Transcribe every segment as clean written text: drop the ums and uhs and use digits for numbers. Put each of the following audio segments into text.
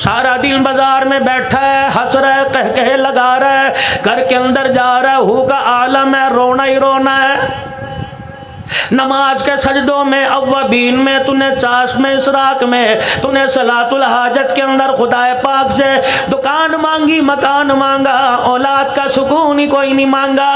سارا دن بازار میں بیٹھا ہے، ہنس رہا ہے، کہہ لگا رہا ہے، گھر کے اندر جا رہا ہے، ہو کا عالم ہے، رونا ہی رونا ہے۔ نماز کے سجدوں میں، اوابین میں، تونے چاش میں، اسراق میں، تونے صلاۃ الحاجت کے اندر خدا پاک سے دکان مانگی، مکان مانگا، اولاد کا سکون ہی کوئی نہیں مانگا۔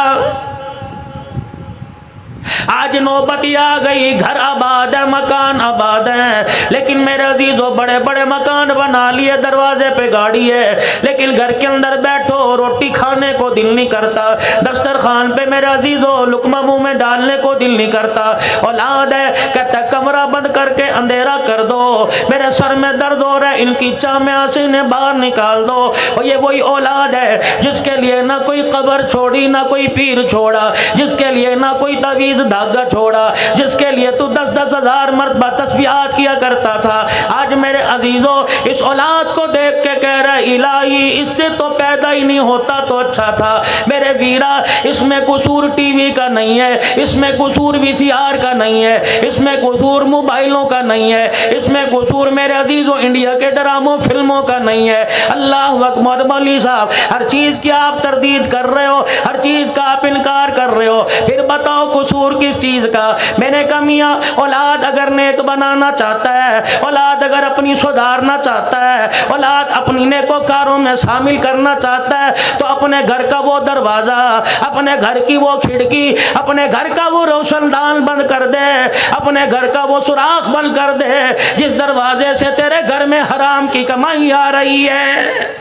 آج نوبت آ گئی، گھر آباد ہے، مکان آباد ہے، لیکن میرے عزیزوں بڑے بڑے مکان بنا لیے، دروازے پہ گاڑی ہے، لیکن گھر کے اندر بیٹھو روٹی کھانے کو دل نہیں کرتا، دسترخوان پہ میرے عزیزوں لقمہ منہ میں ڈالنے کو دل نہیں کرتا۔ اولاد ہے، کہتا کمرہ بند کر کے اندھیرا کر دو، میرے سر میں درد ہو رہا ہے، ان کی چاہ سے انہیں باہر نکال دو۔ اور یہ وہی اولاد ہے جس کے لیے نہ کوئی قبر چھوڑی، نہ کوئی پیر چھوڑا، جس کے لیے نہ کوئی تعویذ دھاگا چھوڑا، جس کے لیے تو 10,000 10,000 مرتبہ تسبیحات کیا کرتا تھا۔ آج میرے عزیزوں اس اولاد کو دیکھ کے کہہ رہے الہی اس سے تو پیدا ہی نہیں ہوتا تو اچھا تھا۔ میرے ویرا اس میں قصور ٹی وی کا نہیں ہے، اس میں قصور VCR کا نہیں ہے، اس میں قصور موبائلوں کا نہیں ہے، اس میں قصور میرے عزیزوں انڈیا کے ڈراموں فلموں کا نہیں ہے۔ اللہ اکبر۔ مولوی صاحب ہر چیز کی آپ تردید کر رہے ہو، ہر چیز کا آپ انکار کر رہے ہو، پھر بتاؤ قصور کس چیز کا؟ میں نے کہا میاں اولاد اگر نیک بنانا چاہتا ہے، اولاد اگر اپنی سدھارنا چاہتا ہے، اولاد اپنی نیکوکاروں میں شامل کرنا چاہتا ہے تو اپنے گھر کا وہ دروازہ، اپنے گھر کی وہ کھڑکی، اپنے گھر کا وہ روشن دان بند کر دے، اپنے گھر کا وہ سوراخ بند کر دے جس دروازے سے تیرے گھر میں حرام کی کمائی آ رہی ہے۔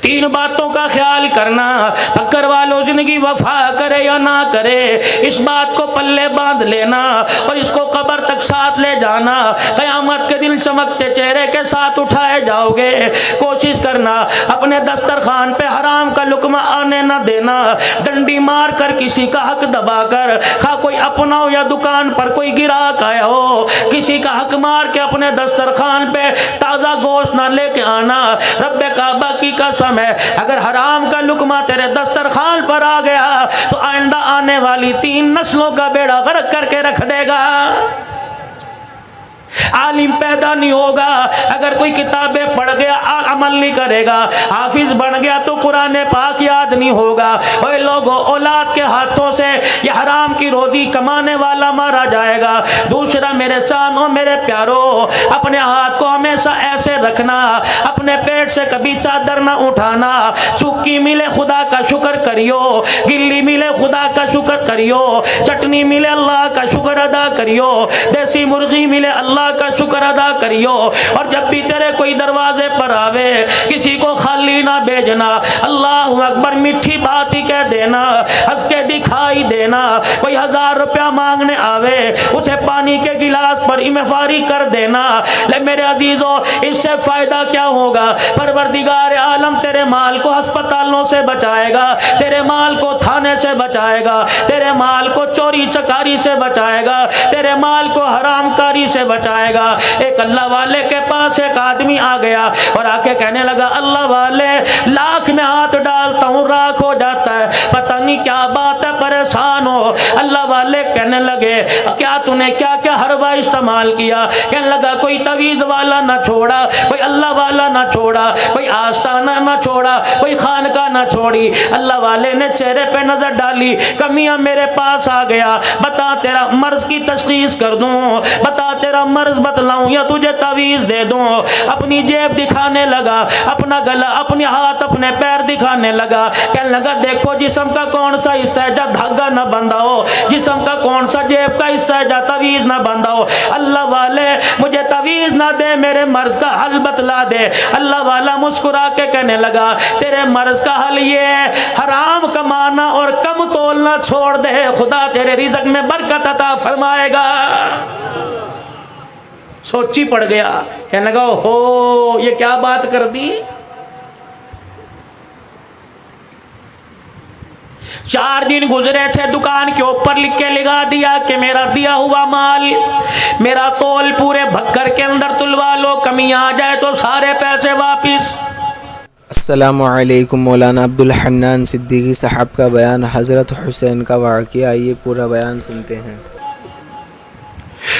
تین باتوں کا خیال کرنا، پکڑ والو زندگی وفا کرے یا نہ کرے، اس بات کو پلے باندھ لینا اور اس کو قبر تک ساتھ لے جانا۔ قیامت کے دن چمکتے چہرے کے ساتھ اٹھائے جاؤ گے۔ کوشش کرنا اپنے دسترخوان پہ حرام کا لقمہ آنے نہ دینا، ڈنڈی مار کر کسی کا حق دبا کر، خواہ کوئی اپنا ہو یا دکان پر کوئی گراہک آیا ہو، کسی کا حق مار کے اپنے دسترخوان پہ تازہ گوشت نہ لے کے آنا۔ رب کعبہ کی قسم ہے اگر حرام کا لقمہ تیرے دسترخوان پر آ گیا تو آئندہ آنے والی 3 نسلوں کا بیڑا غرق کر کے رکھ دے گا۔ عالم پیدا نہیں ہوگا اگر کوئی کتابیں پڑھ گیا عمل نہیں کرے گا، حافظ بن گیا تو قرآن پاک یاد نہیں ہوگا۔ اوے لوگوں، اولاد کے ہاتھوں سے یہ حرام کی روزی کمانے والا مارا جائے گا۔ دوسرا میرے چانوں میرے پیاروں، اپنے ہاتھ کو ہمیشہ ایسے رکھنا، اپنے پیٹ سے کبھی چادر نہ اٹھانا۔ سوکھی ملے خدا کا شکر کریو، گلی ملے خدا کا شکر کریو، چٹنی ملے اللہ کا شکر ادا کریو، دیسی مرغی ملے اللہ کا شکر ادا کریو۔ اور جب بھی تیرے کوئی دروازے پر آوے کسی کو خالی نہ بھیجنا، اللہ اکبر میٹھی بات ہی کہہ دینا، ہنس کے دکھائی دینا۔ کوئی 1000 روپیہ مانگنے آوے اسے پانی کے گلاس پر امفاری کر دینا۔ لے میرے عزیزوں اس سے فائدہ کیا ہوگا؟ پروردگار عالم تیرے مال کو ہسپتالوں سے بچائے گا، تیرے مال کو تھانے سے بچائے گا، تیرے مال کو چوری چکاری سے بچائے گا، تیرے مال کو حرام کاری سے بچائے گا۔ ایک اللہ والے کے پاس ایک آدمی آ گیا اور آ کے کہنے لگا اللہ والے لاکھ میں ہاتھ ڈالتا ہوں راکھ ہو جاتا ہے، پتہ نہیں کیا بات ہے، پریشان ہو۔ اللہ والے کہنے لگے کیا تو نے کیا کیا حربہ استعمال کیا؟ کہنے لگا کوئی تعویذ والا نہ چھوڑا، کوئی اللہ والا نہ چھوڑا، کوئی آستانہ نہ چھوڑا، کوئی خانقاہ نہ چھوڑی۔ اللہ والے نے چہرے پہ نظر ڈالی، کمیاں میرے پاس آ گیا، بتا تیرا مرض کی تشخیص کر دوں، بتا تیرا مرض بتلاؤں یا تجھے تعویذ دے دوں۔ اپنی جیب دکھانے لگا، اپنا گلا، اپنے ہاتھ، اپنے پیر دکھانے لگا، کہنے لگا دیکھو جسم کا کون سا حصہ ہے جہاں دھاگا نہ بندھا ہو، جسم کا کون سا جیب کا حصہ ہے جہاں تعویذ نہ بندھا ہو۔ اللہ والے مجھے تعویذ نہ دے، میرے مرض کا حل بتلا دے۔ اللہ والا مسکرا کے کہنے لگا تیرے مرض کا حل یہ ہے حرام کمانا اور کم تولنا چھوڑ دے، خدا تیرے رزق میں برکت عطا فرمائے گا۔ سوچی پڑ گیا، کہنے لگا ہو یہ کیا بات کر دی۔ 4 دن گزرے تھے، دکان کے اوپر لکھ کے لگا دیا کہ میرا دیا ہوا مال، میرا تول پورے بھکر کے اندر تلوا لو، کمی آ جائے تو سارے پیسے واپس۔ السلام علیکم۔ مولانا عبدالحنان صدیقی صاحب کا بیان، حضرت حسین کا واقعہ، آئیے پورا بیان سنتے ہیں۔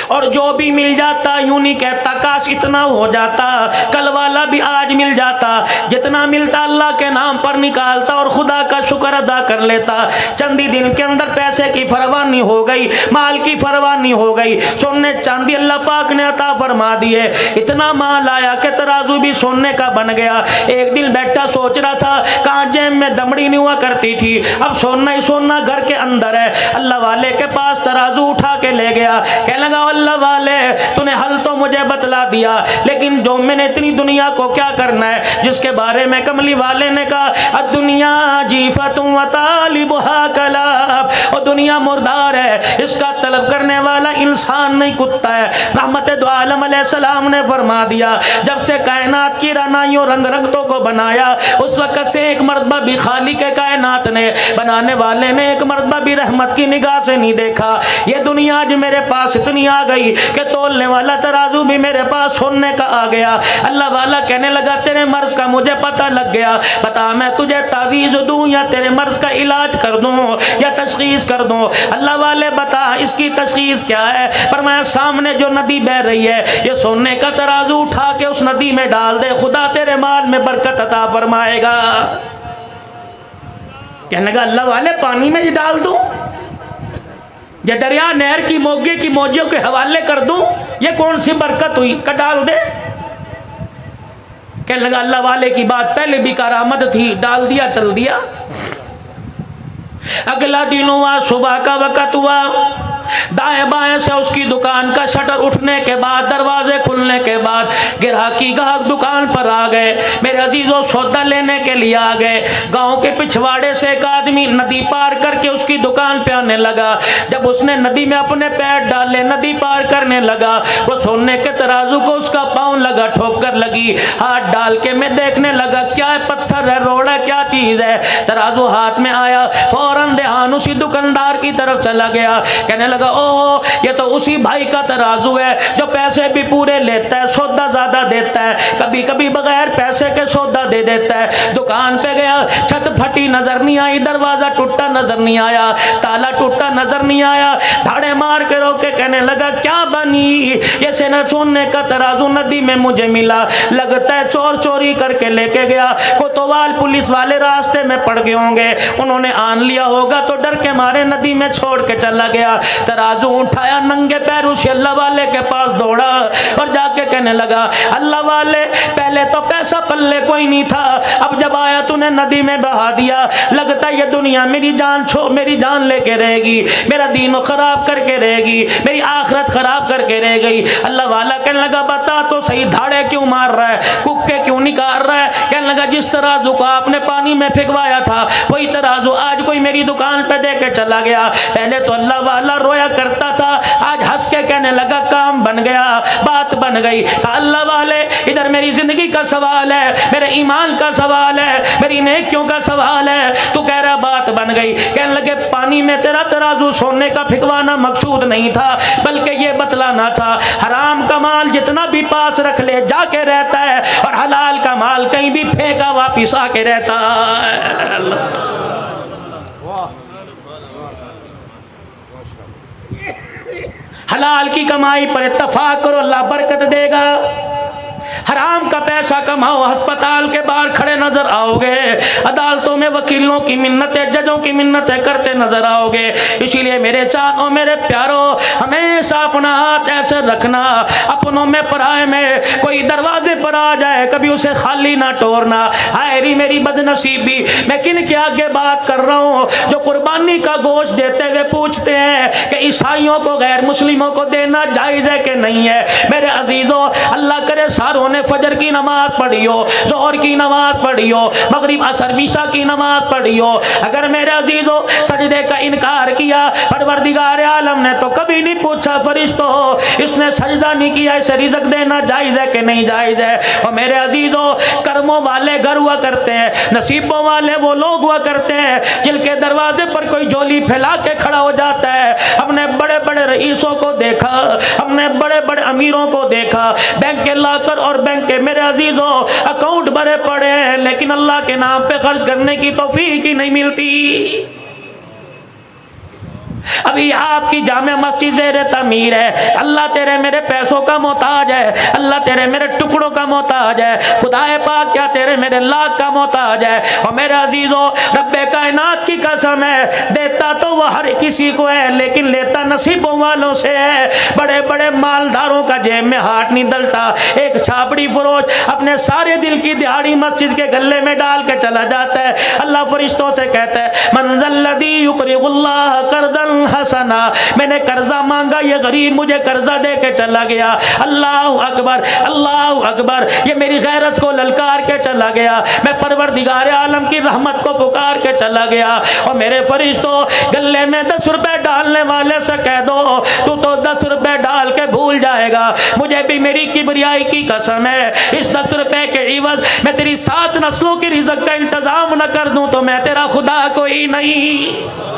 اور جو بھی مل جاتا یوں نہیں کہتا کاش اتنا ہو جاتا، کل والا بھی آج مل جاتا، جتنا ملتا اللہ کے نام پر نکالتا اور خدا کا شکر ادا کر لیتا۔ چند دن کے اندر پیسے کی فراوانی ہو گئی، مال کی فراوانی ہو گئی، سونے چاندی اللہ پاک نے عطا فرما دیے، اتنا مال آیا کہ ترازو بھی سونے کا بن گیا۔ ایک دن بیٹھا سوچ رہا تھا کہاں جیب میں دمڑی نہیں ہوا کرتی تھی، اب سونا ہی سونا گھر کے اندر ہے۔ اللہ والے کے پاس ترازو اٹھا کے لے گیا، کہنے لگا اللہ والے تو نے حل تو مجھے بتلا دیا، لیکن جو میں نے اتنی دنیا کو کیا کرنا ہے جس کے بارے میں کملی والے نے کہا الدنیا جیفت و طالبها کلاب، اور دنیا مردار ہے، اس کا طلب کرنے والا انسان نہیں کتا ہے۔ رحمت دو عالم علیہ السلام نے فرما دیا جب سے کائنات کی رنائیوں رنگ رنگتوں کو بنایا اس وقت سے ایک مرتبہ بھی خالق کائنات نے بنانے والے نے ایک مرتبہ بھی رحمت کی نگاہ سے نہیں دیکھا۔ یہ دنیا آج میرے پاس اتنی آ گئی کہ تولنے والا ترازو بھی میرے پاس سننے کا آ گیا۔ اللہ والا کہنے لگا تیرے مرض کا مجھے پتہ لگ گیا، بتا میں تجھے تعویذ دوں یا تیرے مرض کا علاج کر دوں یا تشخیص کر دوں؟ اللہ والے بتا اس کی تشخیص کیا ہے؟ فرمایا سامنے جو ندی بہ رہی ہے یہ سونے کا ترازو اٹھا کے اس ندی میں ڈال دے، خدا تیرے مال میں برکت عطا فرمائے گا۔ کہنے لگا اللہ والے پانی میں ڈال دوں یا دریا نہر کی موگے کی موجوں کے حوالے کر دوں؟ یہ کون سی برکت ہوئی کہ ڈال دے؟ کہنے لگا اللہ والے کی بات پہلے بھی کرامت تھی، ڈال دیا چل دیا۔ اگلا دن ہوا، صبح کا وقت ہوا، دائیں بائیں سے اس کی دکان کا شٹر اٹھنے کے بعد دروازے کھلنے کے بعد گراہکی گاہک دکان پر آ گئے، میرے عزیزوں سودا لینے کے لیے آ گئے۔ گاؤں کے پچھواڑے سے ایک آدمی ندی پار کر کے اس کی دکان پہ آنے لگا، جب اس نے ندی میں اپنے پیر ڈالے ندی پار کرنے لگا، وہ سونے کے ترازو کو اس کا پاؤں لگا، ٹھوکر لگی، ہاتھ ڈال کے میں دیکھنے لگا کیا ہے، پتھر ہے، روڑ ہے، کیا چیز ہے؟ ترازو ہاتھ میں آیا، فوراً دھیان اسی دکاندار کی طرف چلا گیا، کہنے لگا او یہ تو اسی بھائی کا ترازو ہے جو پیسے بھی پورے لیتا ہے، سودا زیادہ دیتا ہے، کبھی کبھی بغیر پیسے کے سودا دے دیتا ہے۔ دکان پہ گیا، چھت پھٹی نظر نہیں آئی، دروازہ ٹوٹا نظر نہیں آیا، تالا ٹوٹا نظر نہیں آیا، دھاڑے مار کے روکے کہنے لگا کیا بنی؟ یہ سینا سونے کا ترازو ندی میں مجھے ملا، لگتا ہے چور چوری کر کے لے کے گیا، کوتوال پولیس والے راستے میں پڑ گئے ہوں گے، انہوں نے آن لیا ہوگا تو ڈر کے مارے ندی میں چھوڑ کے چلا گیا۔ ترازو اٹھایا، ننگے پیروں سے اللہ والے کے پاس دوڑا اور جا کے کہنے لگا اللہ والے پہلے تو پیسہ پلے کوئی نہیں تھا، اب جب آیا تو نے ندی میں بہا دیا، لگتا ہے یہ دنیا میری جان لے کے رہے گی، میرا دین خراب کر کے رہے گی، میری آخرت خراب کر کے رہ گئی۔ اللہ والا کہنے لگا بتا تو صحیح دھاڑے کیوں مار رہا ہے، ککے کیوں نکال رہا ہے؟ کہنے لگا جس ترازو کو آپ نے پانی میں پھینکوایا تھا وہی ترازو آج کوئی میری دکان پہ دے کے چلا گیا۔ پہلے تو اللہ والا رویا کرتا تھا، آج ہنس کے کہنے لگا کام بن گیا، بات بن گئی۔ اللہ والے ادھر میری زندگی کا سوال ہے، میرے ایمان کا سوال ہے، میری نیکیوں کا سوال ہے، تو کہہ رہا بات بن گئی۔ کہنے لگے پانی میں تیرا ترازو سونے کا پھکوانا مقصود نہیں تھا، بلکہ یہ بتلانا تھا حرام کا مال جتنا بھی پاس رکھ لے جا کے رہتا ہے اور حلال کا مال کہیں بھی پھینکا واپس آ کے رہتا ہے۔ حلال کی کمائی پر اتفاق کرو، اللہ برکت دے گا۔ حرام کا پیسہ کماؤ، ہسپتال کے باہر کھڑے نظر آؤ گے، عدالتوں میں وکیلوں کی منتیں، ججوں کی منتیں کرتے نظر آؤ گے۔ اسی لیے میرے چانوں میرے پیاروں ہمیشہ اپنا ہاتھ ایسے رکھنا، اپنوں میں پرائے میں کوئی دروازے پر آ جائے کبھی اسے خالی نہ ٹورنا۔ ہائے میری بد نصیبی، میں کن کے آگے بات کر رہا ہوں جو قربانی کا گوشت دیتے ہوئے پوچھتے ہیں کہ عیسائیوں کو غیر مسلموں کو دینا جائز ہے کہ نہیں ہے۔ میرے عزیزوں اللہ کرے ساروں نے فجر کی نماز پڑھی ہو، ظہر کی نماز پڑھی ہو، مغرب عصر عشاء کی نماز پڑھی ہو، اگر میرے عزیزوں سجدے کا انکار کیا پروردگار عالم نے تو کبھی نہیں پوچھا فرشتوں اس نے سجدہ نہیں کیا اسے رزق دینا جائز ہے کہ نہیں جائز ہے۔ اور میرے عزیزوں کرموں والے گھر ہوا کرتے ہیں، نصیبوں والے وہ لوگ ہوا کرتے ہیں جن کے دروازے پر کوئی جھولی پھیلا کے کھڑا ہو جاتا ہے۔ ہم نے بڑے بڑے رئیسوں کو دیکھا، ہم نے بڑے بڑے امیروں کو دیکھا، بینک کے لاکر اور بینک کے میرے عزیزوں اکاؤنٹ بھرے پڑے ہیں لیکن اللہ کے نام پہ خرچ کرنے کی توفیق ہی نہیں ملتی۔ ابھی آپ کی جامع مسجد زیر تعمیر ہے، اللہ تیرے میرے پیسوں کا محتاج ہے، اللہ تیرے میرے ٹکڑوں کا محتاج ہے، خدا پاک کیا تیرے میرے لاکھ کا محتاج ہے۔ اور میرے عزیزو رب کائنات کی قسم ہے، دیتا تو وہ ہر کسی کو ہے لیکن لیتا نصیبوں والوں سے ہے۔ بڑے بڑے مالداروں کا جیب میں ہاتھ نہیں ڈلتا، ایک چھاپڑی فروش اپنے سارے دل کی دہاڑی مسجد کے گلے میں ڈال کے چلا جاتا ہے، اللہ فرشتوں سے کہتا ہے من ذا الذی یقرض اللہ قرضا حسنا، میں نے قرضہ مانگا یہ غریب مجھے قرضہ دے کے چلا گیا، اللہ اکبر اللہ اکبر، یہ میری غیرت کو للکار کے چلا گیا، میں پروردگار عالم کی رحمت کو پکار کے چلا گیا۔ اور میرے فرشتوں گلے میں 10 روپے ڈالنے والے سے کہہ دو تو 10 روپے ڈال کے بھول جائے گا، مجھے بھی میری کبریائی کی قسم ہے اس 10 روپے کے عوض میں تیری 7 نسلوں کی رزق کا انتظام نہ کر دوں تو میں تیرا خدا کوئی نہیں۔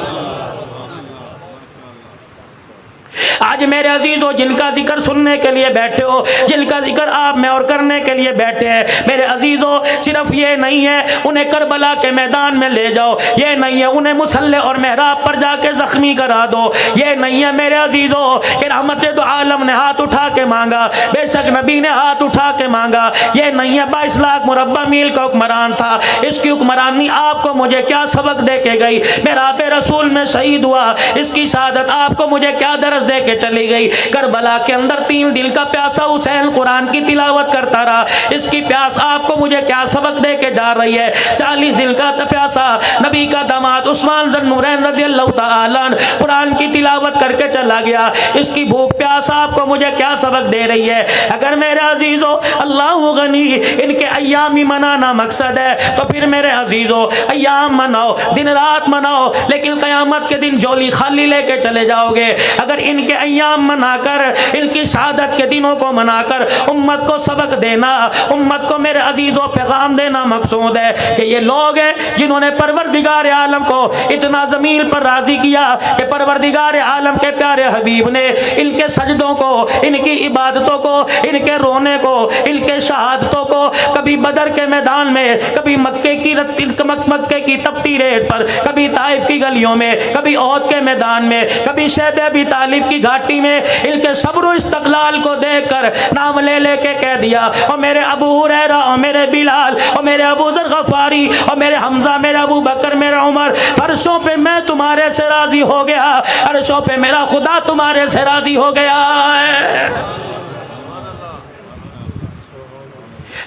آج میرے عزیزو جن کا ذکر سننے کے لیے بیٹھے ہو، جن کا ذکر آپ میں اور کرنے کے لیے بیٹھے ہیں، میرے عزیزو صرف یہ نہیں ہے انہیں کربلا کے میدان میں لے جاؤ، یہ نہیں ہے انہیں مسلح اور محراب پر جا کے زخمی کرا دو، یہ نہیں ہے میرے عزیزو کہ رحمت دو عالم نے ہاتھ اٹھا کے مانگا، بے شک نبی نے ہاتھ اٹھا کے مانگا، یہ نہیں ہے 22 لاکھ مربع میل کا حکمران تھا، اس کی حکمرانی آپ کو مجھے کیا سبق دے کے گئی، میرا بے رسول میں شہید ہوا، اس کی شہادت آپ کو مجھے کیا درس دے کے چلی گئی۔ کربلا کے اندر 3 دل کا پیاسا حسین قرآن کی تلاوت کرتا رہا، اس کی پیاس آپ کو مجھے کیا سبق دے کے جا رہی ہے۔ 40 دل کا پیاسا نبی کا داماد عثمان ذو النورین رضی اللہ تعالیٰ عنہ قرآن کی تلاوت کر کے چلا گیا، اس کی بھوک پیاس آپ کو مجھے کیا سبق دے رہی ہے۔ اگر میرے عزیزو اللہ غنی ان کے ایام ہی منانا مقصد ہے تو پھر میرے عزیزو ایام مناؤ، دن رات مناؤ، لیکن قیامت کے دن جولی خالی لے کے چلے جاؤ گے۔ اگر ان کے ایام منا کر، ان کی شہادت کے دنوں کو منا کر امت کو سبق دینا، امت کو میرے عزیزوں پیغام دینا مقصود ہے کہ یہ لوگ ہیں جنہوں نے پروردگار عالم کو اتنا زمین پر راضی کیا کہ پروردگار عالم کے پیارے حبیب نے ان کے سجدوں کو، ان کی عبادتوں کو، ان کے رونے کو، ان کے شہادتوں کو کبھی بدر کے میدان میں، کبھی مکے کی تپتی ریت پر، کبھی طائف کی گلیوں میں، کبھی احد کے میدان میں، کبھی شیب ابی طالب کی گھاٹی میں ان کے صبر و استقلال کو دیکھ کر نام لے لے کے کہہ دیا اور میرے ابو ہریرہ اور میرے بلال اور میرے ابو ذر غفاری اور میرے حمزہ، میرے ابو بکر، میرے عمر، فرشوں پہ میں تمہارے سے راضی ہو گیا، عرشوں پہ میرا خدا تمہارے سے راضی ہو گیا ہے۔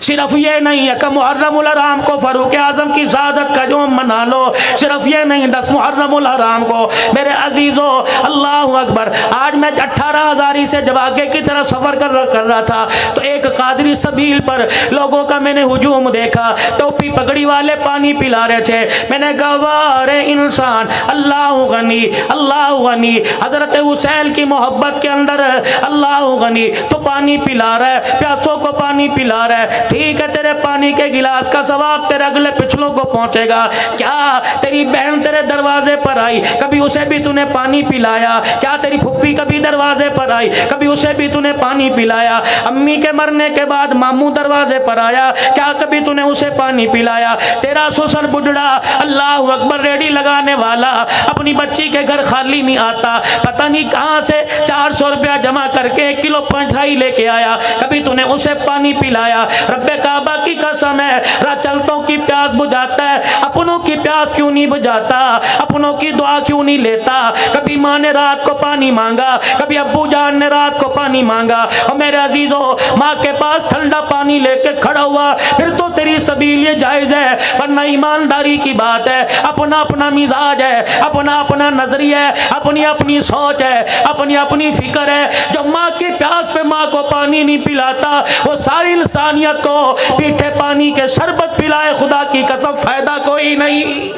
صرف یہ نہیں ہے کہ محرم الحرام کو فاروق اعظم کی شہادت کا یوم منا لو، صرف یہ نہیں 10 محرم الحرام کو میرے عزیزو اللہ اکبر۔ آج میں 18 ہزاری سے جب آگے کی طرف سفر کر رہا تھا تو ایک قادری سبیل پر لوگوں کا میں نے ہجوم دیکھا، ٹوپی پگڑی والے پانی پلا رہے تھے، میں نے کہا وارے انسان، اللہ غنی اللہ غنی، حضرت حسین کی محبت کے اندر اللہ غنی تو پانی پلا رہا ہے، پیاسوں کو پانی پلا رہا ہے، ٹھیک ہے تیرے پانی کے گلاس کا ثواب تیرے اگلے پچھلوں کو پہنچے گا، کیا تیری بہن تیرے دروازے پر آئی کبھی اسے بھی تو نے پانی پلایا؟ کیا تیری پھپھی کبھی دروازے پر آئی کبھی اسے بھی تو نے پانی پلایا؟ امی کے مرنے کے بعد ماموں دروازے پر آیا، کیا کبھی تو نے اسے پانی پلایا؟ تیرا سسر بڈڑا اللہ اکبر ریڈی لگانے والا اپنی بچی کے گھر خالی نہیں آتا، پتہ نہیں کہاں سے 400 روپیہ جمع کر کے 1 کلو پنٹھائی لے کے آیا، کبھی تو نے اسے پانی پلایا؟ رب کعبہ کی قسم ہے چلتوں کی پیاس بجھاتا ہے، اپنوں کی پیاس کیوں نہیں بجھاتا؟ اپنوں کی دعا کیوں نہیں لیتا؟ کبھی ماں نے رات کو پانی مانگا، کبھی ابو جان نے رات کو پانی مانگا، اور میرے عزیزو ماں کے پاس ٹھنڈا پانی لے کے کھڑا ہوا، پھر تو تیری سبیل یہ جائز ہے، ورنہ ایمانداری کی بات ہے، اپنا اپنا مزاج ہے، اپنا اپنا نظریہ ہے، اپنی اپنی سوچ ہے، اپنی اپنی فکر ہے۔ جو ماں کی پیاس پہ ماں کو پانی نہیں پلاتا وہ ساری انسانیت کو پیٹھے پانی کے شربت پلائے، خدا کی قسم فائدہ کوئی نہیں۔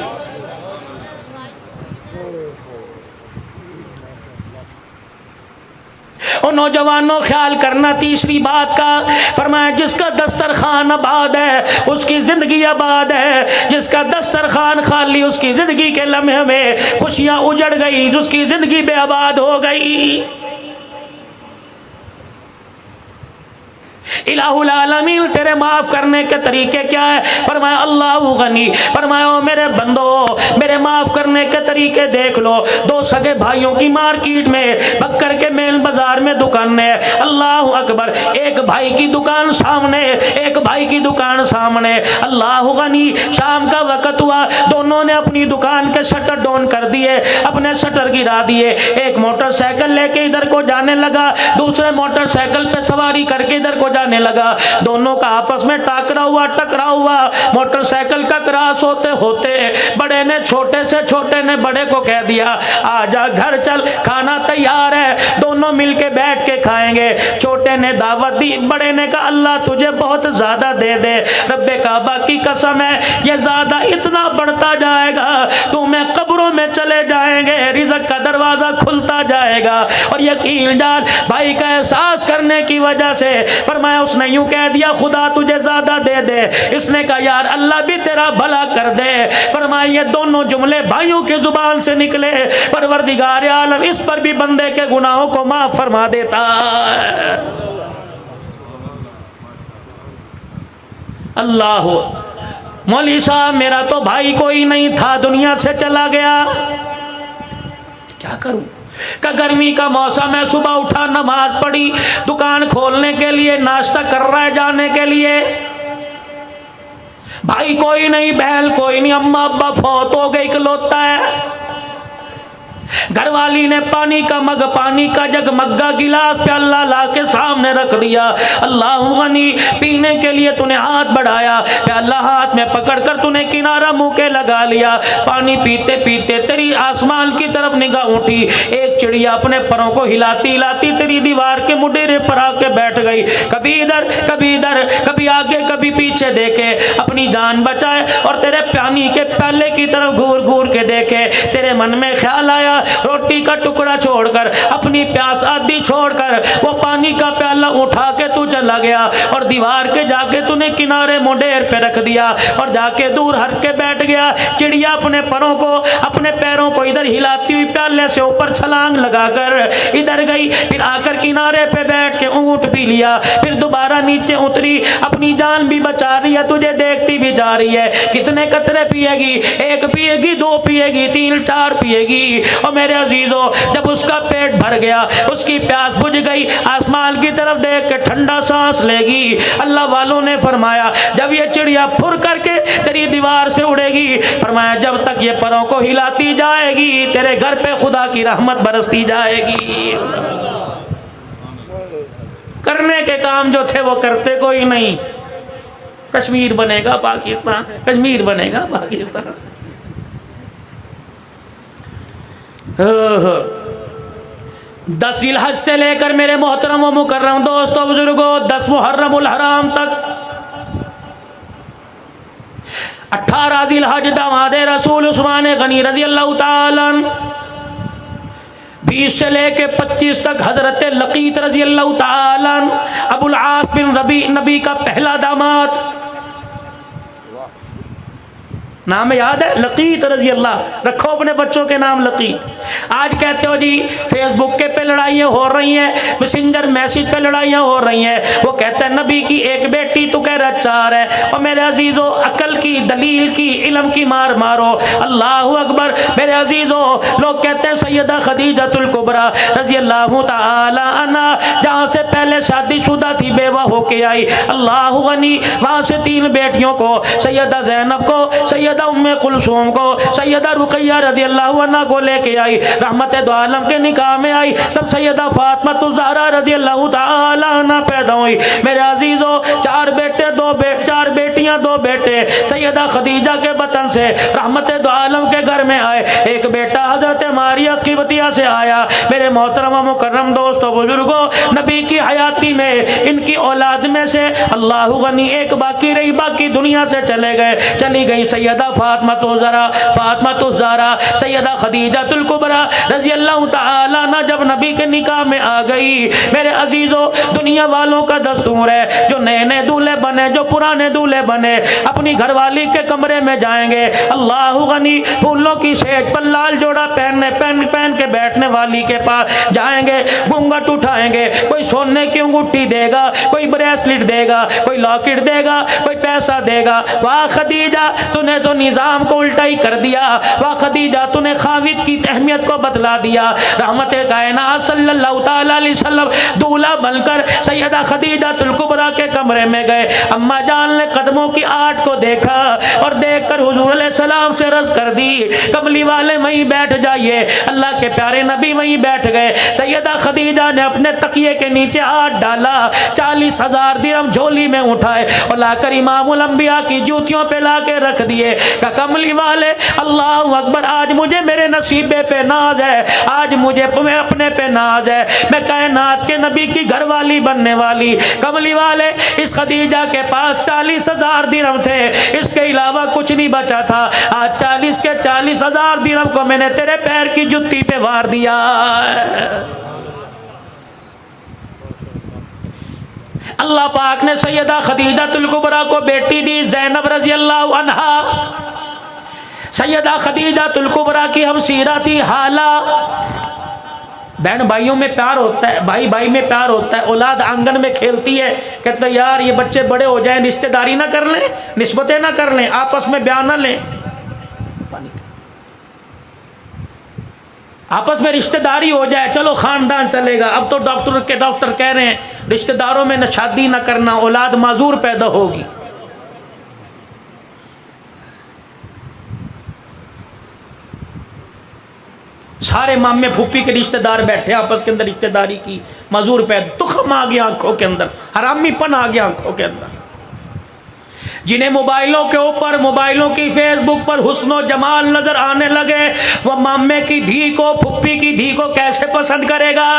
اور نوجوانوں خیال کرنا تیسری بات کا، فرمایا جس کا دسترخوان آباد ہے اس کی زندگی آباد ہے، جس کا دسترخوان خالی اس کی زندگی کے لمحے میں خوشیاں اجڑ گئی، جس کی زندگی بے آباد ہو گئی۔ الہ العالمین تیرے معاف کرنے کے طریقے کیا ہے؟ فرمایا اللہ غنی، فرمایا او میرے بندو میرے معاف کرنے کے طریقے دیکھ لو۔ دو سگے بھائیوں کی مارکیٹ میں بکر کے مین بازار میں دکان ہے، اللہ اکبر، ایک بھائی کی دکان سامنے، ایک بھائی کی دکان سامنے، اللہ غنی، شام کا وقت ہوا، دونوں نے اپنی دکان کے شٹر ڈاؤن کر دیے، اپنے شٹر گرا دیے، ایک موٹر سائیکل لے کے ادھر کو جانے لگا، دوسرے موٹر سائیکل پہ سواری کر کے ادھر کو جانے لگا، دونوں کا آپس میں ٹکرا ہوا، موٹر سائیکل کا کراس ہوتے ہوتے بڑے نے چھوٹے نے بڑے کو کہہ دیا آجا گھر چل، کھانا تیار ہے، دونوں مل کے بیٹھ کے کھائیں گے۔ چھوٹے نے دعوت دی، بڑے نے کہا اللہ تجھے بہت زیادہ دے دے، رب کعبہ کی قسم ہے یہ زیادہ اتنا بڑھتا جائے گا، تو میں قبروں میں چلے جائیں گے، رزق کا دروازہ کھلتا جائے گا۔ اور یقین جان بھائی کا احساس کرنے کی وجہ سے فرمایا اس نے یوں کہہ دیا خدا تجھے زیادہ دے دے، اس نے کہا یار اللہ بھی تیرا بھلا کر دے۔ فرمایا یہ دونوں جملے بھائیوں کی زبان سے نکلے، پروردگار عالم اس پر بھی بندے کے گناہوں کو معاف فرما دیتا ہے۔ اللہ، مولوی صاحب میرا تو بھائی کوئی نہیں تھا، دنیا سے چلا گیا، کیا کروں؟ کہ گرمی کا موسم ہے، صبح اٹھا نماز پڑھی، دکان کھولنے کے لیے ناشتہ کر رہا ہے جانے کے لیے، بھائی کوئی نہیں، بہن کوئی نہیں، اماں ابا فوت ہو گئے، اکلوتا ہے۔ گھر والی نے پانی کا مگ، پانی کا جگ، مگا گلاس پیالہ لا کے سامنے رکھ دیا، اللہ غنی، پینے کے لیے تو نے ہاتھ بڑھایا، پیالہ ہاتھ میں پکڑ کر تو نے کنارہ منہ کے لگا لیا، پانی پیتے پیتے تیری آسمان کی طرف نگاہ اٹھی، ایک چڑیا اپنے پروں کو ہلاتی ہلاتی تیری دیوار کے مڈیرے پر آ کے بیٹھ گئی، کبھی ادھر کبھی آگے کبھی پیچھے دیکھے، اپنی جان بچائے اور تیرے پانی کے پیالے کی طرف گھور گھور کے دیکھے، تیرے من میں خیال آیا روٹی کا ٹکڑا چھوڑ کر، اپنی پیاس آدھی چھوڑ کر وہ پانی کا پیالہ اٹھا کے تو چلا گیا اور دیوار کے جا کے تو نے کنارے مڈیر پہ رکھ دیا اور جا کے دور ہر کے بیٹھ گیا۔ چڑیا اپنے پروں کو، اپنے پیروں کو ادھر ہلاتی ہوئی پیالے سے اوپر چھلانگ لگا کر ادھر گئی، پھر آ کر کنارے پہ بیٹھ کے اونٹ پی لیا، پھر دوبارہ نیچے اتری، اپنی جان بھی بچا رہی ہے، تجھے دیکھتی بھی جا رہی ہے، کتنے قطرے پیے گی، ایک پیے گی، دو پیے گی، تین چار پیے گی، اور میرے عزیزو جب اس کا پیٹ بھر گیا، اس کی پیاس بجھ گئی، آسمان کی طرف دیکھ کے ٹھنڈا سانس لے گی۔ اللہ والوں نے فرمایا جب یہ چڑیا پھر کر کے تیری دیوار سے اڑے گی، فرمایا جب تک یہ پروں کو ہلاتی جائے گی تیرے گھر پہ خدا کی رحمت برستی جائے گی۔ کرنے کے کام جو تھے وہ کرتے کوئی نہیں، کشمیر بنے گا پاکستان، کشمیر بنے گا پاکستان۔ 10 ذی الحج سے لے کر میرے محترم و مکرم دوستو بزرگوں 10 محرم الحرام تک، 18 ذی الحج داماد رسول عثمان غنی رضی اللہ تعالیٰ عنہ، 20 سے لے کے 25 تک حضرت لقیط رضی اللہ تعالیٰ عنہ، ابو العاص بن ربیع نبی کا پہلا داماد، نام یاد ہے لقیط رضی اللہ، رکھو اپنے بچوں کے نام لقیط۔ آج کہتے ہو جی فیس بک کے پہ لڑائیاں ہو رہی ہیں، میسنجر میسیج پہ لڑائیاں ہو رہی ہیں، وہ کہتا ہے نبی کی ایک بیٹی تو کہہ رہا 4 ہے، اور میرے عزیزو عقل کی، دلیل کی، علم کی مار مارو، اللہ اکبر۔ میرے عزیزو لوگ کہتے ہیں سیدہ خدیجۃ الکبریٰ رضی اللہ تعالی عنہ جہاں سے پہلے شادی شدہ تھی، بیوہ ہو کے آئی، اللہ غنی، وہاں سے 3 بیٹیوں کو، سیدہ زینب کو، سیدہ ام کلثوم کو، سیدہ رقیہ رضی اللہ عنہ کو لے کے آئی، رحمت دو عالم کے نکاح میں آئی، تب سیدہ فاطمہ الزہرا رضی اللہ تعالی عنہ پیدا ہوئی۔ میرے عزیزو 4 بیٹے 4 بیٹیاں 2 بیٹے سیدہ خدیجہ کے بطن سے رحمت دو عالم کے گھر میں آئے، ایک بیٹا حضرت ماریہ قبطیہ سے آیا۔ میرے محترم و مکرم دوستو بزرگوں، نبی کی حیاتی میں ان کی اولاد میں سے اللہ غنی ایک باقی رہی، باقی دنیا سے چلی گئی سیدہ فاطمہ الزہرا، سیدہ خدیجہ الکبریٰ رضی اللہ تعالیٰ عنہ جب نبی کے نکاح میں آ گئی، میرے عزیزو دنیا والوں کا دستور ہے جو نئے نئے دولہے بنے، جو پرانے دولہے بنے، اپنی گھر والی والی کے کمرے میں جائیں گے، اللہ غنی پھولوں کی سیج پر لال جوڑا پہن کے بیٹھنے والی کے پاس جائیں گے، گھونگھٹ اٹھائیں گے، کوئی سونے کی انگوٹھی دے گا، کوئی بریسلٹ دے گا، کوئی لاکٹ دے گا، کوئی پیسہ دے گا۔ واہ خدیجہ تو نے تو نظام کو الٹا ہی کر دیا، واہ خدیجہ تو نے خاوند کی اہمیت کو بتلا دیا۔ رحمت کائنات صلی اللہ تعالیٰ علیہ وسلم دولہا بن کر سیدہ خدیجہ الکبریٰ کے کمرے میں گئے۔ اما جان نے قدموں کی آٹ کو دیکھا اور دیکھ کر حضور علیہ السلام سے عرض کر دی، کملی والے وہیں بیٹھ جائیے۔ اللہ کے پیارے نبی وہیں بیٹھ گئے۔ سیدہ خدیجہ نے اپنے تکیے کے نیچے ہاتھ ڈالا، 40,000 درہم جھولی میں اٹھائے اور لا کر امام الانبیاء کی جوتیوں پہ لا کے رکھ دیے کہ کملی والے اللہ اکبر، آج مجھے میرے نصیبے پہ ناز ہے، آج مجھے اپنے پہ ناز ہے، میں کائنات کے نبی کی گھر والی بننے والی۔ کملی والے اس خدیجہ کے پاس 40,000 درہم تھے، اس کے علاوہ کچھ نہیں بچا تھا۔ آج 40,000 درہم کو میں نے تیرے پیر کی جتی پہ وار دیا۔ اللہ پاک نے سیدہ خدیجہ الکبریٰ کو بیٹی دی زینب رضی اللہ عنہا۔ سیدہ خدیجہ الکبریٰ کی ہم سیرہ تھی حالہ۔ بہن بھائیوں میں پیار ہوتا ہے، بھائی بھائی میں پیار ہوتا ہے، اولاد آنگن میں کھیلتی ہے، کہتے یار یہ بچے بڑے ہو جائیں، رشتہ داری نہ کر لیں، نسبتیں نہ کر لیں، آپس میں بیان نہ لیں، آپس میں رشتہ داری ہو جائے، چلو خاندان چلے گا۔ اب تو ڈاکٹر کہہ رہے ہیں رشتہ داروں میں شادی نہ کرنا، اولاد معذور پیدا ہوگی۔ سارے مامے پھوپھی کے رشتہ دار بیٹھے آپس کے اندر رشتہ داری کی، معذور پیدا، تخم آ گیا آنکھوں کے اندر، حرامی پن آ گیا آنکھوں کے اندر۔ جنہیں موبائلوں کے اوپر، موبائلوں کی فیس بک پر حسن و جمال نظر آنے لگے، وہ مامے کی دھی کو، پھوپھی کی دھی کو کیسے پسند کرے گا؟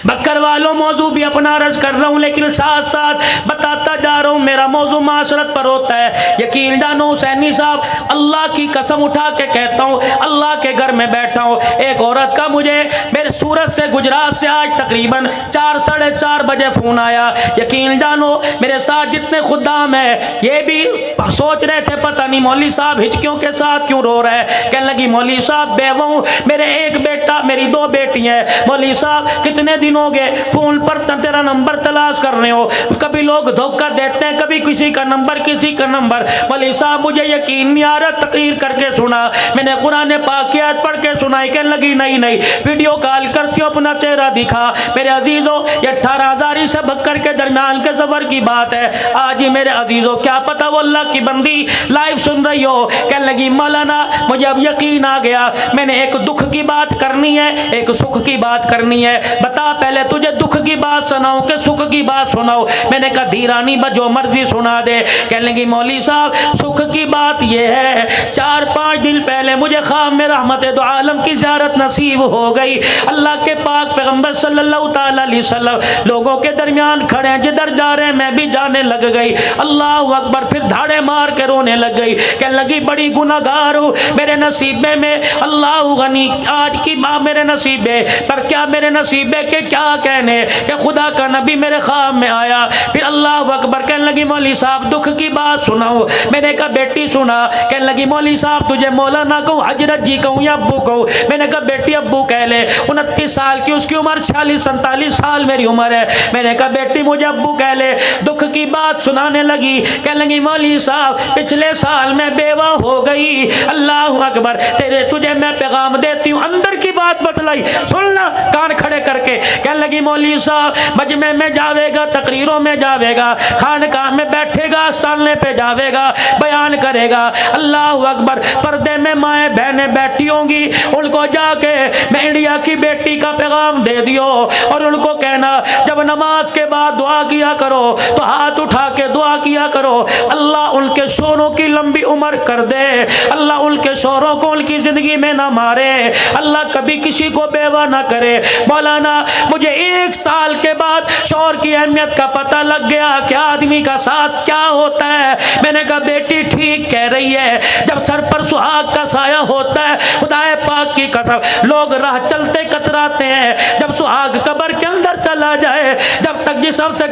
بکر والوں موضوع بھی اپنا عرض کر رہا ہوں، لیکن ساتھ ساتھ بتاتا جا رہا ہوں، میرا موضوع معاشرت پر ہوتا ہے۔ یقین جانو حسینی صاحب، اللہ کی قسم اٹھا کے کہتا ہوں، اللہ کے گھر میں بیٹھا ہوں، ایک عورت کا مجھے میرے سورت سے، گجرات سے آج تقریباً 4 ساڑھے 4 بجے فون آیا۔ یقین جانو میرے ساتھ جتنے خدام ہیں یہ بھی سوچ رہے تھے پتہ نہیں مولوی صاحب ہچکیوں کے ساتھ کیوں رو رہے ہیں۔ کہنے لگی مولوی صاحب بیوہ ہوں، میرے ایک بیٹا، میری 2 بیٹی ہیں، مولوی صاحب کتنے دن ہو گئے فون پر تیرا نمبر تلاش کر رہے ہو، کبھی لوگ دھوکہ دیتے ہیں، کبھی کسی کا نمبر کسی کا نمبر۔ مولوی صاحب مجھے یقین نہیں آ رہا، تقریر کر کے سنا، میں نے قرآن پاک کی آیت پڑھ کے سنائی۔ کہنے لگی نہیں ویڈیو کال کرتی ہو، اپنا چہرہ دکھا۔ میرے عزیزوں یہ 18,000 سے بکر کے درمیان کے سفر کی بات ہے۔ آج ہی میرے عزیزوں کیا پتہ وہ اللہ کی بندی لائیو سن رہی ہو۔ کہنے لگی مولانا مجھے اب یقین آ گیا، میں نے ایک دکھ کی بات کرنی ہے، ایک سکھ کی بات کرنی ہے، بتا پہلے تجھے دکھ کی بات سناؤں کہ سکھ کی بات سناؤں؟ میں نے کہا دھیرانی جو مرضی سنا دے۔ کہنے لگی مولوی صاحب سکھ کی بات یہ ہے، 4-5 دن پہلے مجھے خواب میں رحمت دو عالم کی زیارت نصیب ہو گئی۔ اللہ کے پاک پیغمبر صلی اللہ تعالی علیہ وسلم لوگوں کے درمیان کھڑے ہیں، جدھر جا رہے ہیں میں بھی جانے لگ گئی۔ اللہ اکبر، پھر دھاڑے مار کے رونے لگ گئی۔ کہنے لگی بڑی گناہگار ہوں، میرے نصیبے میں اللہ غنی آج کی ماں میرے نصیبے پر کیا، میرے نصیبے کے کیا کہنے کہ خدا کا نبی میرے خواب میں آیا۔ پھر اللہ اکبر، کہنے لگی مولوی صاحب دکھ کی بات سناؤ۔ میں نے کہا بیٹی سنا۔ کہنے لگی مولوی صاحب تجھے مولانا کہوں، حضرت جی کہوں یا ابو کہوں؟ میں نے کہا بیٹی ابو کہہ لے، 29 سال کی اس کی عمر، 46-47 سال میری عمر ہے۔ میں نے کہا بیٹی مجھے ابو کہہ لے۔ دکھ کی بات سنانے لگی، کہنے لگی مولوی صاحب پچھلے سال میں بیوہ ہو گئی۔ اللہ اکبر، تجھے میں پیغام دیتی ہوں، اندر کی بات بتلائی، سننا کان کھڑے کر کے۔ کہنے لگی مولوی صاحب مجمع میں جاوے گا، تقریروں میں جاوے گا، خانقاہ میں بیٹھے گا، استانے پہ جاوے گا، بیان کرے گا۔ اللہ اکبر، پردے میں مائیں بہنیں بیٹھی ہوں گی، ان کو جا کے میں انڈیا کی بیٹی کا پیغام دے دیو اور ان کو کہنا جب نماز کے بعد دعا کیا کرو تو ہاتھ اٹھا کے دعا کیا کرو، اللہ ان کے شوہروں کی لمبی عمر کر دے، اللہ ان کے شوہروں کو ان کی زندگی میں نہ مارے، اللہ کبھی کسی کو بیوہ نہ کرے۔ مولانا مجھے 1 سال کے بعد شوہر کی اہمیت کا پتہ لگ گیا کہ آدمی کا ساتھ کیا ہوتا ہے۔ میں نے کہا بیٹی ٹھیک کہہ رہی ہے، جب سر پر سہاگ کا سایہ ہوتا ہے، خدا پاک کی قسم لوگ راہ چلتے کتراتے ہیں، جب سہاگ قبر کے اندر چلا جائے، جب تک جسم سے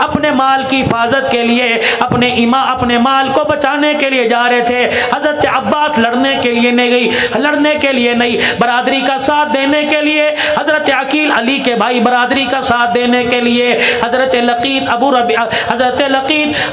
اپنے مال کی حفاظت کے لیے، اپنے مال کو بچانے کے لیے جا رہے تھے۔ حضرت عباس لڑنے کے لیے نہیں، برادری کا ساتھ دینے کے لیے، حضرت عقیل علی کے بھائی برادری کا ساتھ دینے کے لیے، حضرت لقیط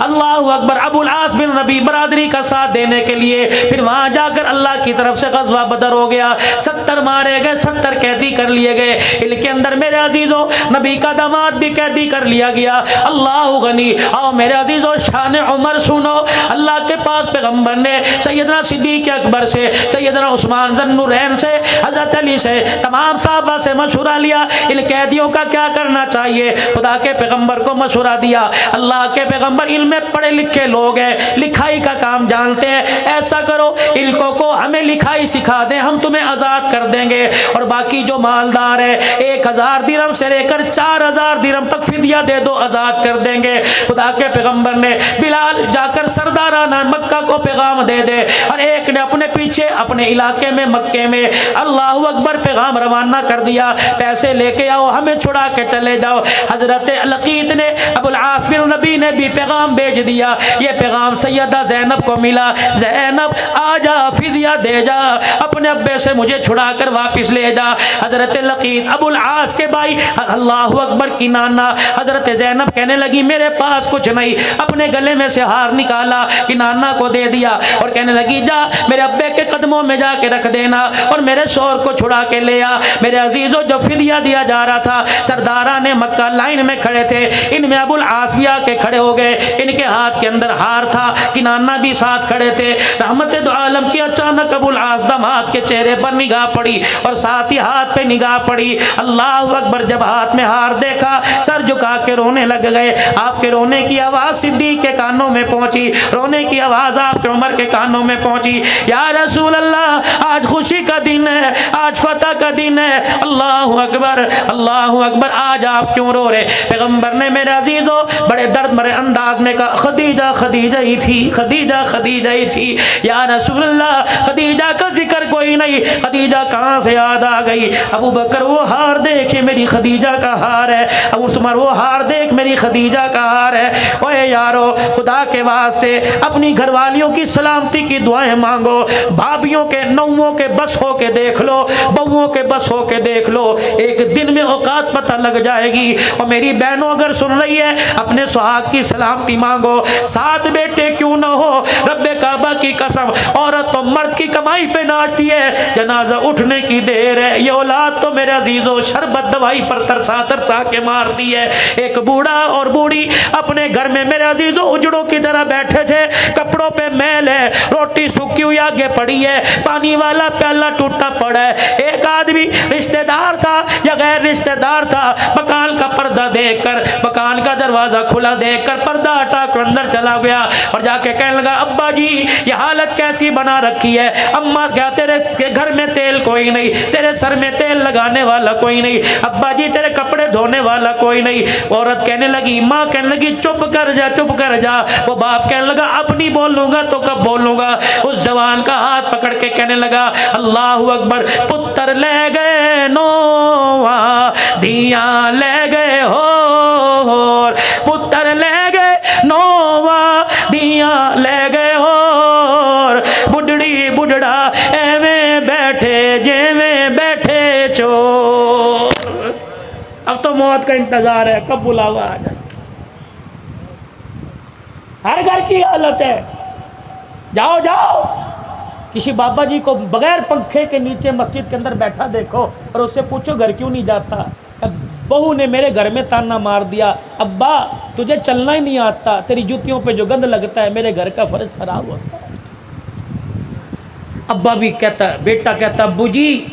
اللہ اکبر ابو العاص بن ربی برادری کا ساتھ دینے کے لیے، پھر وہاں جا کر اللہ کی طرف سے غزوہ بدر ہو گیا، 70 مارے گئے، 70 قیدی کر لیے گئے۔ ان کے اندر میرے عزیزوں نبی کا داماد بھی قیدی کر لیا گیا۔ اللہ غنی۔ اور میرے عزیزوں شان عمر سنو، اللہ کے پاک پیغمبر نے سیدنا صدیق اکبر سے، سیدنا عثمان ذو النورین سے، حضرت علی سے، تمام صحابہ سے مشورہ لیا ان قیدیوں کا کیا کرنا چاہیے۔ خدا کے پیغمبر کو مشورہ دیا۔ اللہ کے پیغمبر علم میں پڑھے لکھے لوگ ہیں، لکھائی کا کام جانتے ہیں، ایسا کرو ان کو ہمیں لکھائی سکھا دیں، ہم تمہیں آزاد کر دیں گے، اور باقی جو مالدار ہے 1000 درہم سے لے کر 4000 درہم تک فدیہ دے دو، آزاد کر دیں گے۔ خدا کے پیغمبر نے بلال جا کر سردارانہ مکہ کو پیغام دے دے، اور ایک نے اپنے پیچھے اپنے علاقے میں مکے میں اللہ اکبر پیغام روانہ کر دیا، پیسے لے کے آؤ، ہمیں چھڑا کے چلے جاؤ۔ حضرت لقیط نے، ابو العاص بن ربی نے بھی پیغام بھیج دیا۔ یہ پیغام سیدہ زینب کو ملا، زینب آ جا، فدیہ دے جا، اپنے ابے سے مجھے چھڑا کر واپس لے جا۔ حضرت لقیط ابو العاص کے بھائی اللہ اکبر کی نانا حضرت زینب کہنے لگی میرے پاس کچھ نہیں، اپنے گلے میں سے ہار نکالا کہ نانا کو دے دیا، اور کہنے لگی جا میرے ابے کے قدموں میں جا کے رکھ دینا اور میرے شوہر کو چھڑا کے لے آ۔ میرے عزیزو جو فدیہ دیا جا رہا تھا، سرداران مکہ لائن میں کھڑے تھے، ان میں ابو العاص بھی آ کے کھڑے ہو گئے، ان کے ہاتھ کے اندر ہار تھا، کنانا بھی ساتھ کھڑے تھے۔ رحمت دو عالم کی اچانک ابو العاص داماد کے چہرے پر نگاہ پڑی اور ساتھ ہی ہاتھ پہ نگاہ پڑی۔ اللہ اکبر، جب ہاتھ میں ہار دیکھا سر جھکا کے رونے لگ گئے۔ آپ کے رونے کی آواز صدیق کے کانوں میں پہنچی، رونے کی آواز آپ کے عمر کے کانوں میں پہنچی۔ یا رسول اللہ، آج خوشی کا دن ہے، آج فتح کا دن ہے، اللہ اکبر اللہ اکبر، آج آپ کیوں رو رہے؟ پیغمبر نے میرے عزیزو بڑے درد مرے انداز میں کہا خدیجہ خدیجہ ہی تھی، خدیجہ خدیجہ ہی تھی۔ یا رسول اللہ، خدیجہ کا ذکر کوئی نہیں، خدیجہ کہاں سے یاد آ گئی؟ ابو بکر وہ ہار دیکھ میری خدیجہ کا ہار ہے، ابو عمر وہ ہار دیکھ میری خدیجہ کا ہار ہے۔ اوے یارو، خدا کے واسطے اپنی گھر والیوں کی سلامتی کی دعائیں مانگو، بھابیوں کے نووں کے بس ہو کے دیکھ لو، بہووں کے بس ہو کے دیکھ لو، ایک دن میں اوقات پتہ لگ جائے گی۔ اور میری بہنوں اگر سن رہی ہے، اپنے سہاگ کی سلامتی مانگو، 7 بیٹے کیوں نہ ہو، رب کعبہ کی قسم، عورت تو مرد کی کمائی پہ ناچتی ہے، جنازہ اٹھنے کی دیر ہے، یہ اولاد تو میرے عزیزو شربت دوائی پر ترسا ترسا کے مارتی ہے۔ ایک بوڑھا اور بوڑھی اپنے گھر میں میرے عزیزو اجڑوں کی طرح بیٹھے تھے، کپڑوں پہ میل ہے، روٹی سوکھی ہوئی آگے پڑی ہے، پانی والا پیالہ ٹوٹا پڑا ہے۔ ایک آدمی رشتہ دار تھا یا غیر رشتہ دار تھا، مکان کا پردہ دیکھ کر، مکان کا دروازہ کھلا دیکھ کر پردہ ہٹا کر اندر چلا گیا اور جا کے کہنے لگا ابا جی یہ حالت کیسی بنا رکھی ہے؟ اماں کیا تیرے گھر میں تیل کوئی نہیں، تیرے سر میں تیل لگانے والا کوئی نہیں، ابا جی تیرے کپڑے دھونے والا کوئی نہیں۔ عورت کہنے لگی، ماں کہنے لگی چپ کر جا چپ کر جا۔ وہ باپ کہنے لگا اب نہیں بولوں گا تو کب بولوں گا؟ اس جوان کا ہاتھ پکڑ کے کہنے لگا اللہ اکبر، پتر لے گئے نواں دھیاں لے گئے ہو، پتر لے گئے نواں دھیاں لے گئے ہو، بڈڑی بڈڑا ایویں بیٹھے جیویں بیٹھے چور۔ اب تو موت کا انتظار ہے، کب بلاوا آ جائے۔ ہر گھر کی حالت ہے، جاؤ جاؤ کسی بابا جی کو بغیر پنکھے کے نیچے مسجد کے اندر بیٹھا دیکھو اور اس سے پوچھو گھر کیوں نہیں جاتا؟ بہو نے میرے گھر میں تانا مار دیا، ابا تجھے چلنا ہی نہیں آتا، تیری جوتیوں پہ جو گند لگتا ہے میرے گھر کا فرض خراب ہوتا ہے۔ ابا بھی کہتا ہے، بیٹا کہتا ابو جی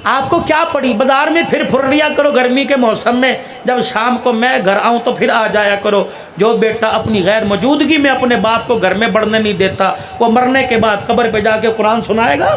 آپ کو کیا پڑی، بازار میں پھر لیا کرو گرمی کے موسم میں، جب شام کو میں گھر آؤں تو پھر آ جایا کرو۔ جو بیٹا اپنی غیر موجودگی میں اپنے باپ کو گھر میں بڑھنے نہیں دیتا، وہ مرنے کے بعد قبر پہ جا کے قرآن سنائے گا؟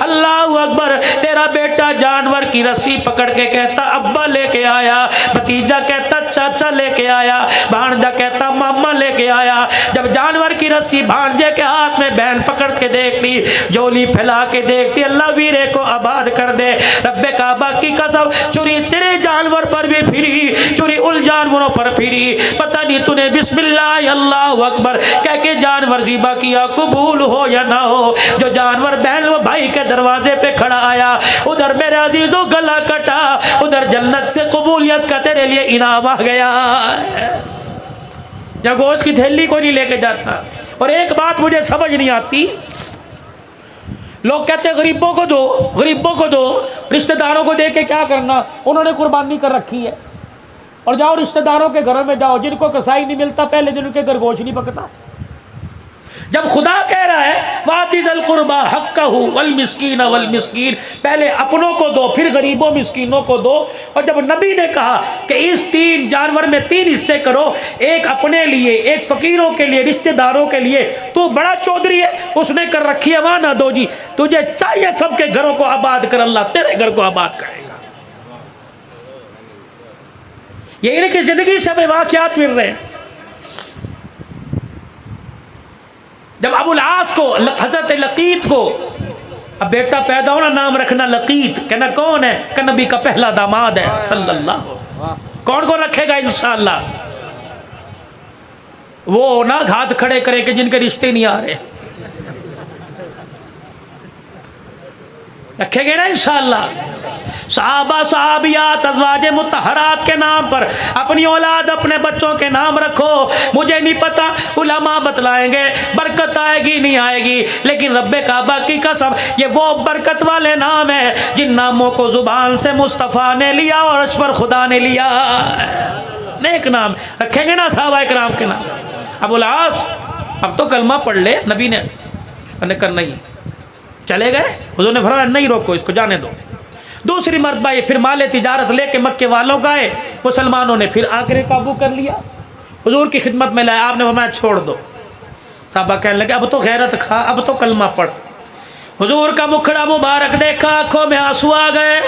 اللہ اکبر، تیرا بیٹا جانور کی رسی پکڑ کے کہتا ابا لے کے آیا، بھتیجا کہتا چاچا لے کے آیا، بھانجا کہتا ماما لے کے آیا۔ جب جانور کی رسی بھانجے کے ہاتھ میں بہن پکڑ کے دیکھتی، جولی پھیلا کے دیکھتی، اللہ ویرے کو آباد کر دے۔ رب کعبہ کی قسم، چوری تیرے جانور پر بھی پھری، چوری ان جانوروں پر پھری، پتہ نہیں تو نے بسم اللہ اللہ اکبر کہہ کے جانور ذبح کیا، قبول ہو یا نہ ہو۔ جو جانور بہن و بھائی کے دروازے پہ کھڑا آیا، ادھر میرے عزیزو گلا کٹا، ادھر جنت سے قبولیت کا تیرے لیے انعام آ گیا۔ یا گوشت کی تھیلی کو نہیں لے کے جاتا۔ اور ایک بات مجھے سمجھ نہیں آتی، لوگ کہتے ہیں غریبوں کو دو، غریبوں کو دو، رشتہ داروں کو دے کے کیا کرنا، انہوں نے قربانی کر رکھی ہے۔ اور جاؤ رشتہ داروں کے گھروں میں جاؤ، جن کو کسائی نہیں ملتا پہلے دن ان کے گھر گوشت نہیں پکتا۔ جب خدا کہہ رہا ہے وَآتِ ذِی الْقُرْبَىٰ حَقَّهُ وَالْمِسْكِينَ وَالْمِسْكِينَ، پہلے اپنوں کو دو پھر غریبوں مسکینوں کو دو۔ اور جب نبی نے کہا کہ اس 3 جانور میں 3 حصے کرو، ایک اپنے لیے، ایک فقیروں کے لیے، رشتہ داروں کے لیے، تو بڑا چودھری ہے، اس نے کر رکھی ہے، وہاں نہ دو جی، تجھے چاہیے سب کے گھروں کو آباد کر، اللہ تیرے گھر کو آباد کرے گا۔ یہ ان کی زندگی سے ہمیں واقعات مل رہے ہیں۔ جب ابو العاص کو، حضرت لقیط کو، اب بیٹا پیدا ہونا نام رکھنا لقیط، کہنا کون ہے، کہ نبی کا پہلا داماد ہے صلی اللہ۔ کون کو رکھے گا انشاءاللہ؟ وہ نہ ہاتھ کھڑے کرے کہ جن کے رشتے نہیں آ رہے، رکھے گے نا انشاءاللہ۔ صحابہ صحابیات ازواج مطہرات کے نام پر اپنی اولاد اپنے بچوں کے نام رکھو۔ مجھے نہیں پتا، علماء بتلائیں گے برکت آئے گی نہیں آئے گی، لیکن رب کعبہ کی قسم یہ وہ برکت والے نام ہیں جن ناموں کو زبان سے مصطفیٰ نے لیا اور اس پر خدا نے لیا۔ نیک نام رکھیں گے نا صحابہ کرام کے نام۔ ابو العاص اب تو کلمہ پڑھ لے، نبی نے کرنا ہی، چلے گئے، حضور نے فرمایا نہیں روکو اس کو، جانے دو۔ دوسری مرتبہ یہ پھر مال تجارت لے کے مکے والوں کا ہے، مسلمانوں نے پھر آ کر قابو کر لیا، حضور کی خدمت میں لایا، آپ نے فرمایا چھوڑ دو۔ صحابہ کہنے لگے اب تو غیرت کھا، اب تو کلمہ پڑھ۔ حضور کا مکھڑا مبارک دیکھا، آنکھوں میں آنسو آ گئے،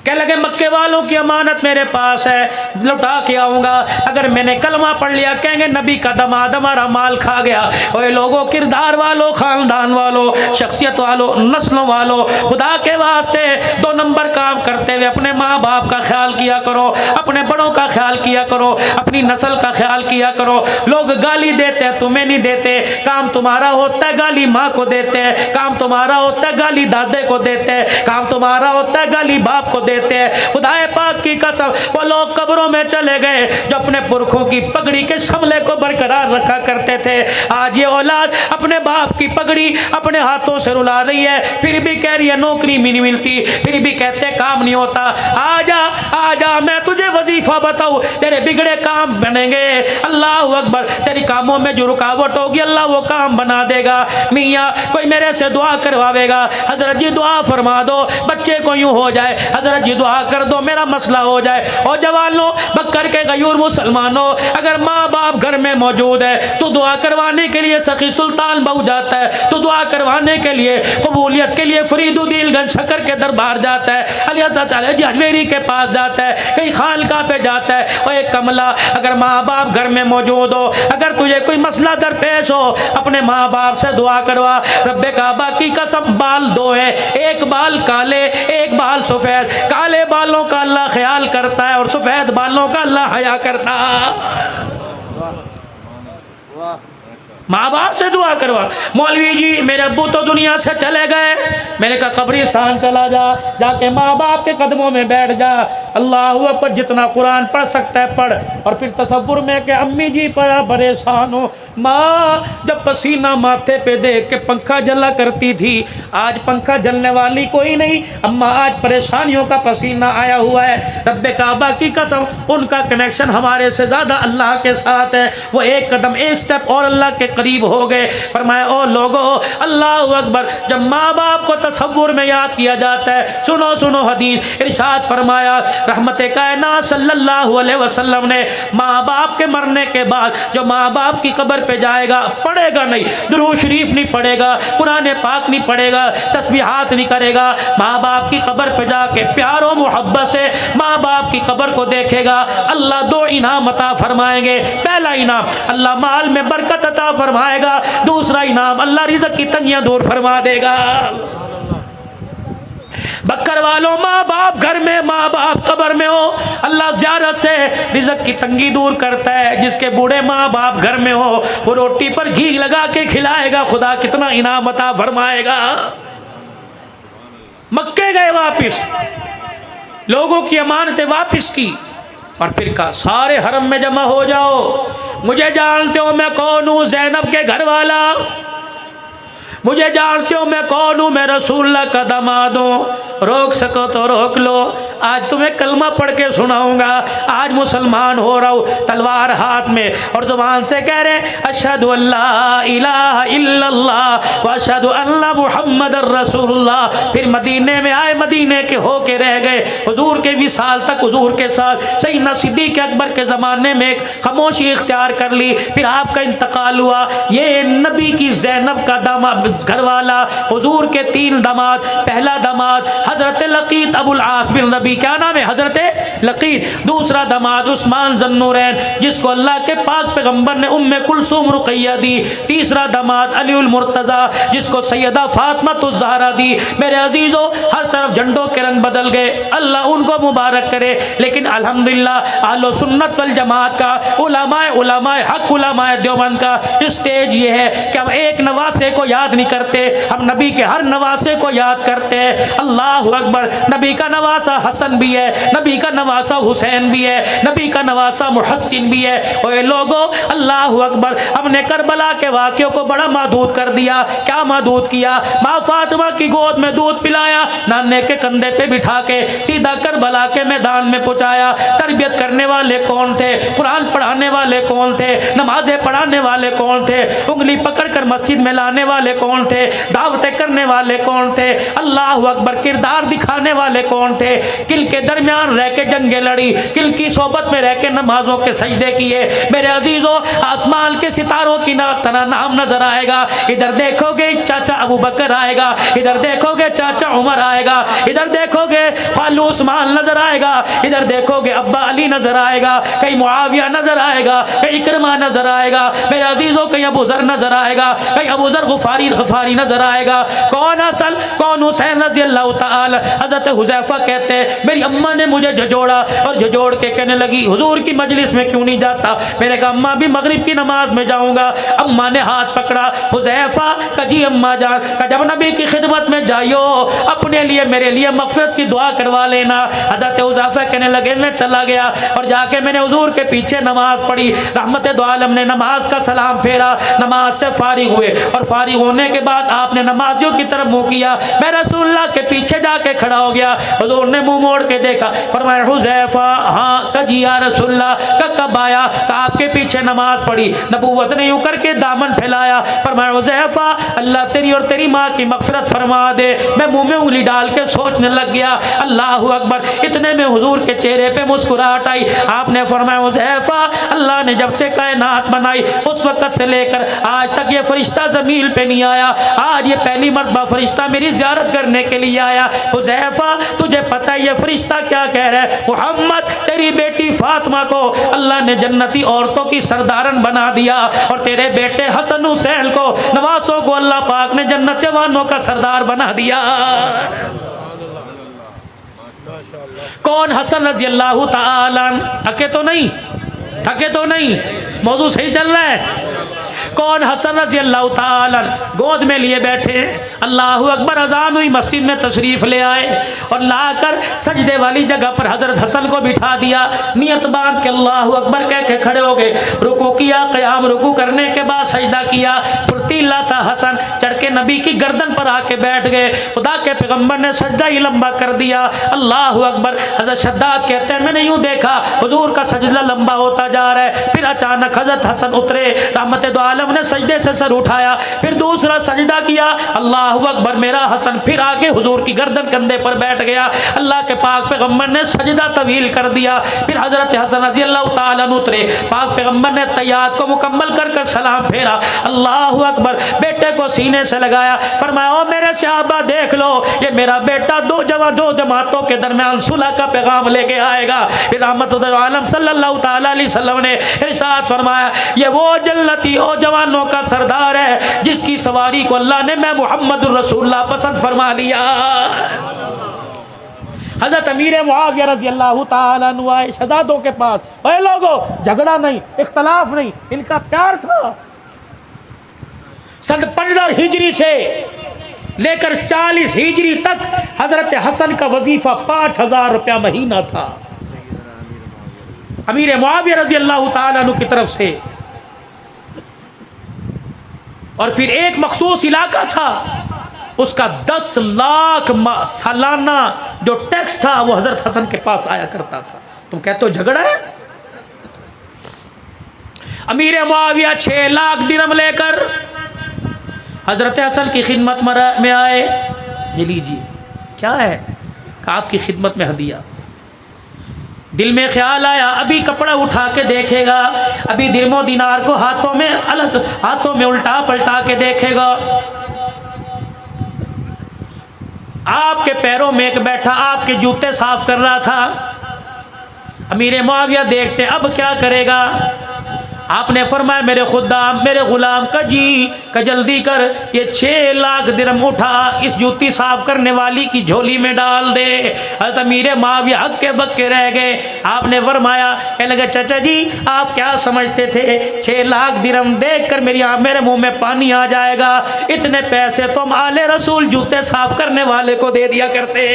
کہنے لگے مکے والوں کی امانت میرے پاس ہے، لوٹا کے آؤں گا، اگر میں نے کلمہ پڑھ لیا کہیں گے نبی کا دماد ہمارا مال کھا گیا۔ اوے لوگوں، کردار والوں، خاندان والوں، شخصیت والوں، نسلوں والوں، خدا کے واسطے 2 نمبر کام کرتے ہوئے اپنے ماں باپ کا خیال کیا کرو، اپنے بڑوں کا خیال کیا کرو، اپنی نسل کا خیال کیا کرو۔ لوگ گالی دیتے ہیں، تمہیں نہیں دیتے، کام تمہارا ہوتا ہے گالی ماں کو دیتے ہیں، کام تمہارا ہوتا ہے گالی دادے کو دیتے ہیں، کام تمہارا ہوتا ہے گالی باپ کو دیتے ہیں۔ خدا پاک کی قسم وہ لوگ قبروں میں چلے گئے جو اپنے پرکھوں کی پگڑی کے شملے کو برقرار رکھا کرتے تھے، آج یہ اولاد اپنے باپ کی پگڑی اپنے ہاتھوں سے رلا رہی ہے، پھر بھی کہہ رہی ہے نوکری بھی نہیں ملتی، پھر بھی کہتے کام نہیں ہوتا۔ آجا میں تجھے وظیفہ بتاؤں، تیرے بگڑے کام بنیں گے، اللہ اکبر، تیری کاموں میں جو رکاوٹ ہوگی اللہ وہ کام بنا دے گا۔ میاں کوئی میرے سے دعا کرواوے گا، حضرت جی دعا فرما دو بچے کو یوں ہو جائے، حضرت جی دعا کر دو میرا مسئلہ ہو جائے۔ اور جوانوں، بکر کے غیور مسلمانوں، اگر ماں باپ گھر میں موجود ہے تو دعا کروانے کے لیے سخی سلطان بہو جاتا ہے، تو دعا کروانے کے لیے قبولیت کے لیے فرید الدین گنج شکر کے دربار جاتا ہے، علی حضرت علی جی اجمیری کے پاس جاتا ہے، کہیں خانقاہ پہ جاتا ہے۔ اور ایک کملا، اگر ماں باپ گھر میں موجود ہو، اگر تجھے کوئی مسئلہ درپیش ہو، اپنے ماں باپ سے دعا کروا۔ رب کعبہ کی قسم بال 2 ہیں، ایک بال کالے ایک بال سفید، کالے بالوں کا اللہ خیال کرتا ہے اور سفید بالوں کا اللہ حیا کرتا ہے۔ ماں باپ سے دعا کروا۔ مولوی جی میرے ابو تو دنیا سے چلے گئے، میں نے کہا قبرستان چلا جا کے ماں باپ کے قدموں میں بیٹھ جا، اللہ اکبر، جتنا قرآن پڑھ سکتا ہے پڑھ، اور پھر تصور میں کہ امی جی بڑا پریشان ہو، ماں جب پسینہ ماتھے پہ دیکھ کے پنکھا جلا کرتی تھی، آج پنکھا جلنے والی کوئی نہیں، اماں آج پریشانیوں کا پسینہ آیا ہوا ہے۔ رب کعبہ کی قسم ان کا کنیکشن ہمارے سے زیادہ اللہ کے ساتھ ہے، وہ ایک قدم ایک سٹیپ اور اللہ کے قریب ہو گئے۔ فرمایا او لوگو، اللہ اکبر، جب ماں باپ کو تصور میں یاد کیا جاتا ہے، سنو حدیث، ارشاد فرمایا رحمت کائنات صلی اللہ علیہ وسلم نے ماں باپ کے مرنے کے بعد جو ماں باپ کی قبر پہ جائے گا پڑھے گا نہیں، درود شریف نہیں پڑھے گا، قرآن پاک نہیں پڑھے گا، تسبیحات نہیں کرے گا، ماں باپ کی قبر پہ جا کے پیار و محبت سے ماں باپ کی قبر کو دیکھے گا، اللہ دو انعام عطا فرمائیں گے۔ پہلا انعام اللہ مال میں برکت عطا فرمائے گا، دوسرا انعام اللہ رزق کی تنگیاں دور فرما دے گا۔ بکر والوں ماں باپ گھر میں، ماں باپ قبر میں ہو، اللہ زیارت سے رزق کی تنگی دور کرتا ہے۔ جس کے بوڑھے ماں باپ گھر میں ہو وہ روٹی پر گھی لگا کے کھلائے گا، خدا کتنا انعام عطا فرمائے گا۔ مکے گئے واپس، لوگوں کی امانتیں واپس کی اور پھر کہا سارے حرم میں جمع ہو جاؤ، مجھے جانتے ہو میں کون ہوں، زینب کے گھر والا، مجھے جانتے ہو میں کون ہوں، میں رسول اللہ کا داماد ہوں، روک سکو تو روک لو، آج تمہیں کلمہ پڑھ کے سناؤں گا، آج مسلمان ہو رہا ہوں، تلوار ہاتھ میں اور زبان سے کہہ رہے اشہد ان لا الہ الا اللہ واشہد ان محمد الرسول اللہ۔ پھر مدینے میں آئے، مدینے کے ہو کے رہ گئے، حضور کے وصال تک حضور کے ساتھ سیدنا صدیق اکبر کے زمانے میں ایک خاموشی اختیار کر لی، پھر آپ کا انتقال ہوا۔ یہ نبی کی زینب کا داماد گھر والا، حضور کے تین داماد، پہلا داماد حضرت لقیط ابو العاص بن ربی، کیا نام ہے؟ حضرت لقیط۔ دوسرا داماد عثمان ذو النورین جس کو اللہ کے پاک پیغمبر نے ام کلثوم رقیہ دی۔ تیسرا داماد علی المرتضیٰ جس کو سیدہ فاطمہ الزہرا دی۔ میرے عزیزو ہر طرف جھنڈوں کے رنگ بدل گئے، اللہ ان کو مبارک کرے، لیکن الحمدللہ اہل سنت والجماعت کا علماء حق علماء دیوبند کا اسٹیج یہ ہے کہ ہم ایک نواسے کو یاد نہیں کرتے، ہم نبی کے ہر نواسے کو یاد کرتے ہیں۔ اللہ اکبر، نبی کا نواسا حسن بھی ہے، نبی کا نواسا حسین بھی ہے، نبی کا نواسا محسن بھی ہے۔ اوے لوگو اللہ اکبر، ہم نے کربلا کے واقعوں کو بڑا محدود کر دیا۔ کیا محدود کیا؟ ماں فاطمہ کی گود میں دودھ پلایا، نانے کے کندھے پہ بٹھا کے سیدھا کربلا کے میدان میں پہنچایا۔ تربیت کرنے والے کون تھے؟ قرآن پڑھانے والے کون تھے؟ نمازیں پڑھانے والے کون تھے؟ انگلی پکڑ کر مسجد میں لانے والے کون تھے؟ دعوتیں کرنے والے کون تھے؟ اللہ اکبر، کردار دکھانے والے کون تھے؟ کل کے درمیان رہ کے جنگیں لڑی، کل کی صحبت میں رہ کے نمازوں کے سجدے کیے۔ میرے عزیزو آسمان کے ستاروں کی طرح نام نظر آئے گا، ادھر دیکھو گے چاچا ابو بکر آئے گا، ادھر دیکھو گے چاچا عمر آئے گا، ادھر دیکھو گے خالو عثمان نظر آئے گا، ادھر دیکھو گے ابا علی نظر آئے گا، کہیں معاویہ نظر آئے گا، کہیں اکرمہ نظر آئے گا، میرے عزیزو کہیں ابو ذر نظر آئے گا، کہیں ابو ذر غفاری نظر آئے گا۔ کون حسن کون حسین رضی اللہ تعالی؟ حضرت حذیفہ کہتے ہیں میری اماں نے مجھے جھجوڑا اور جھجوڑ کے کہنے لگی حضور کی مجلس میں کیوں نہیں جاتا؟ میں نے کہا اماں بھی مغرب کی نماز میں جاؤں گا۔ اماں نے ہاتھ پکڑا، حذیفہ کہ جی اماں جان، کہ جب نبی کی خدمت میں جائیو اپنے لیے میرے لیے مغفرت کی دعا کروا لینا۔ حضرت حذیفہ کہنے لگے میں چلا گیا اور جا کے میں نے حضور کے پیچھے نماز پڑھی۔ رحمت دو عالم نے نماز کا سلام پھیرا، نماز سے فارغ ہوئے اور فارغ ہونے کے بعد آپ نے نمازیوں کی طرف منہ کیا، میں رسول اللہ کے پیچھے جا کے کھڑا ہو گیا۔ حضور نے منہ موڑ کے دیکھا، فرمایا حذیفہ ہاں کہ جی یا رسول اللہ، کہ کب آیا؟ کہ آپ کے پیچھے نماز پڑھی۔ نبوت نے یوں کر کے دامن پھیلایا، فرمایا حذیفہ اللہ تیری اور تیری ماں کی مغفرت فرما دے۔ میں منہ میں انگلی ڈال کے سوچنے لگ گیا، اللہ اکبر، اتنے میں حضور کے چہرے پہ مسکراہٹ آئی۔ آپ نے فرمایا حذیفہ اللہ نے جب سے کائنات بنائی اس وقت سے لے کر آج تک یہ فرشتہ زمین پہ نہیں آیا، آج یہ پہلی مرتبہ فرشتہ میری زیارت کرنے کے لیے آیا۔ حذیفہ تجھے پتہ ہے یہ فرشتہ کیا کہہ رہا ہے؟ محمد تیری بیٹی فاطمہ کو اللہ نے جنتی عورتوں کی سردارن بنا دیا اور تیرے بیٹے حسن حسین کو نواسوں کو اللہ پاک نے جنت جوانوں کا سردار بنا دیا۔ کون حسن رضی اللہ تعالی تھکے تو نہیں، موضوع صحیح چل رہا ہے۔ کون حسن رضی اللہ تعالی گود میں لیے بیٹھے، اللہ اکبر، اذان ہوئی، مسجد میں تشریف لے آئے اور لا کر سجدے والی جگہ پر حضرت حسن کو بٹھا دیا، نیت باندھ کے اللہ اکبر کہہ کے کھڑے ہو گئے، رکوع کیا، قیام رکوع کرنے کے بعد سجدہ کیا، پھرتیلا تھا حسن، چڑھ کے کے نبی کی گردن پر آ کے بیٹھ گئے. خدا کے پیغمبر نے سجدہ ہی لمبا کر دیا. اللہ اکبر. حضرت شداد کہتے ہیں میں نے یوں دیکھا حضور کا سجدہ لمبا ہوتا جا رہا ہے. پھر اچانک حضرت حسن اترے, رحمت دو عالم نے سجدے سے سر اٹھایا, پھر دوسرا سجدہ کیا. اللہ اکبر. میرا حسن پھر آگے حضور کی گردن کندھے پر بیٹھ گیا. اللہ کے پاک پیغمبر نے سجدہ طویل کر دیا. پھر حضرت حسن رضی اللہ تعالیٰ عنہ اترے. پاک پیغمبر نے تحیات کو مکمل کر کر سلام پھیرا. اللہ اکبر. بیٹے کو سینے سے لگایا, فرمایا او میرے صحابہ دیکھ لو, یہ میرا بیٹا دو جماعتوں کے درمیان صلح کا پیغام لے کے آئے گا. پھر رحمت عالم صلی اللہ تعالیٰ علیہ وسلم نے ارشاد فرمایا یہ وہ جنتی او جوانوں کا سردار ہے جس کی سواری کو اللہ نے میں محمد الرسول اللہ پسند فرما لیا. حضرت امیر معاویہ رضی اللہ تعالیٰ عنہ آئے شہزادوں کے پاس. اے لوگو, جھگڑا نہیں, اختلاف نہیں, ان کا پیار تھا. سن 15 ہجری سے لے کر 40 ہجری تک حضرت حسن کا وظیفہ 5000 روپیہ مہینہ تھا امیر معاویہ رضی اللہ تعالیٰ عنہ کی طرف سے. اور پھر ایک مخصوص علاقہ تھا, اس کا 10 لاکھ سالانہ جو ٹیکس تھا وہ حضرت حسن کے پاس آیا کرتا تھا. تم کہتے ہو جھگڑا ہے. امیر معاویہ 6 لاکھ درہم لے کر حضرت حسن کی خدمت میں آئے. یہ لیجیے کیا ہے کہ آپ کی خدمت میں ہدیہ. دل میں خیال آیا ابھی کپڑا اٹھا کے دیکھے گا, ابھی درم و دینار کو ہاتھوں میں الٹا پلٹا کے دیکھے گا. آپ کے پیروں میں ایک بیٹھا آپ کے جوتے صاف کر رہا تھا. امیر معاویہ دیکھتے اب کیا کرے گا. آپ نے فرمایا میرے خدام میرے غلام کا جی کا جلدی کر, یہ 6 لاکھ درہم اٹھا اس جوتی صاف کرنے والی کی جھولی میں ڈال دے. حضرت امیر معاویہ ہکے بکے رہ گئے. آپ نے فرمایا کہنے لگا چچا جی آپ کیا سمجھتے تھے 6 لاکھ درہم دیکھ کر میرے منہ میں پانی آ جائے گا. اتنے پیسے تم آل رسول جوتے صاف کرنے والے کو دے دیا کرتے.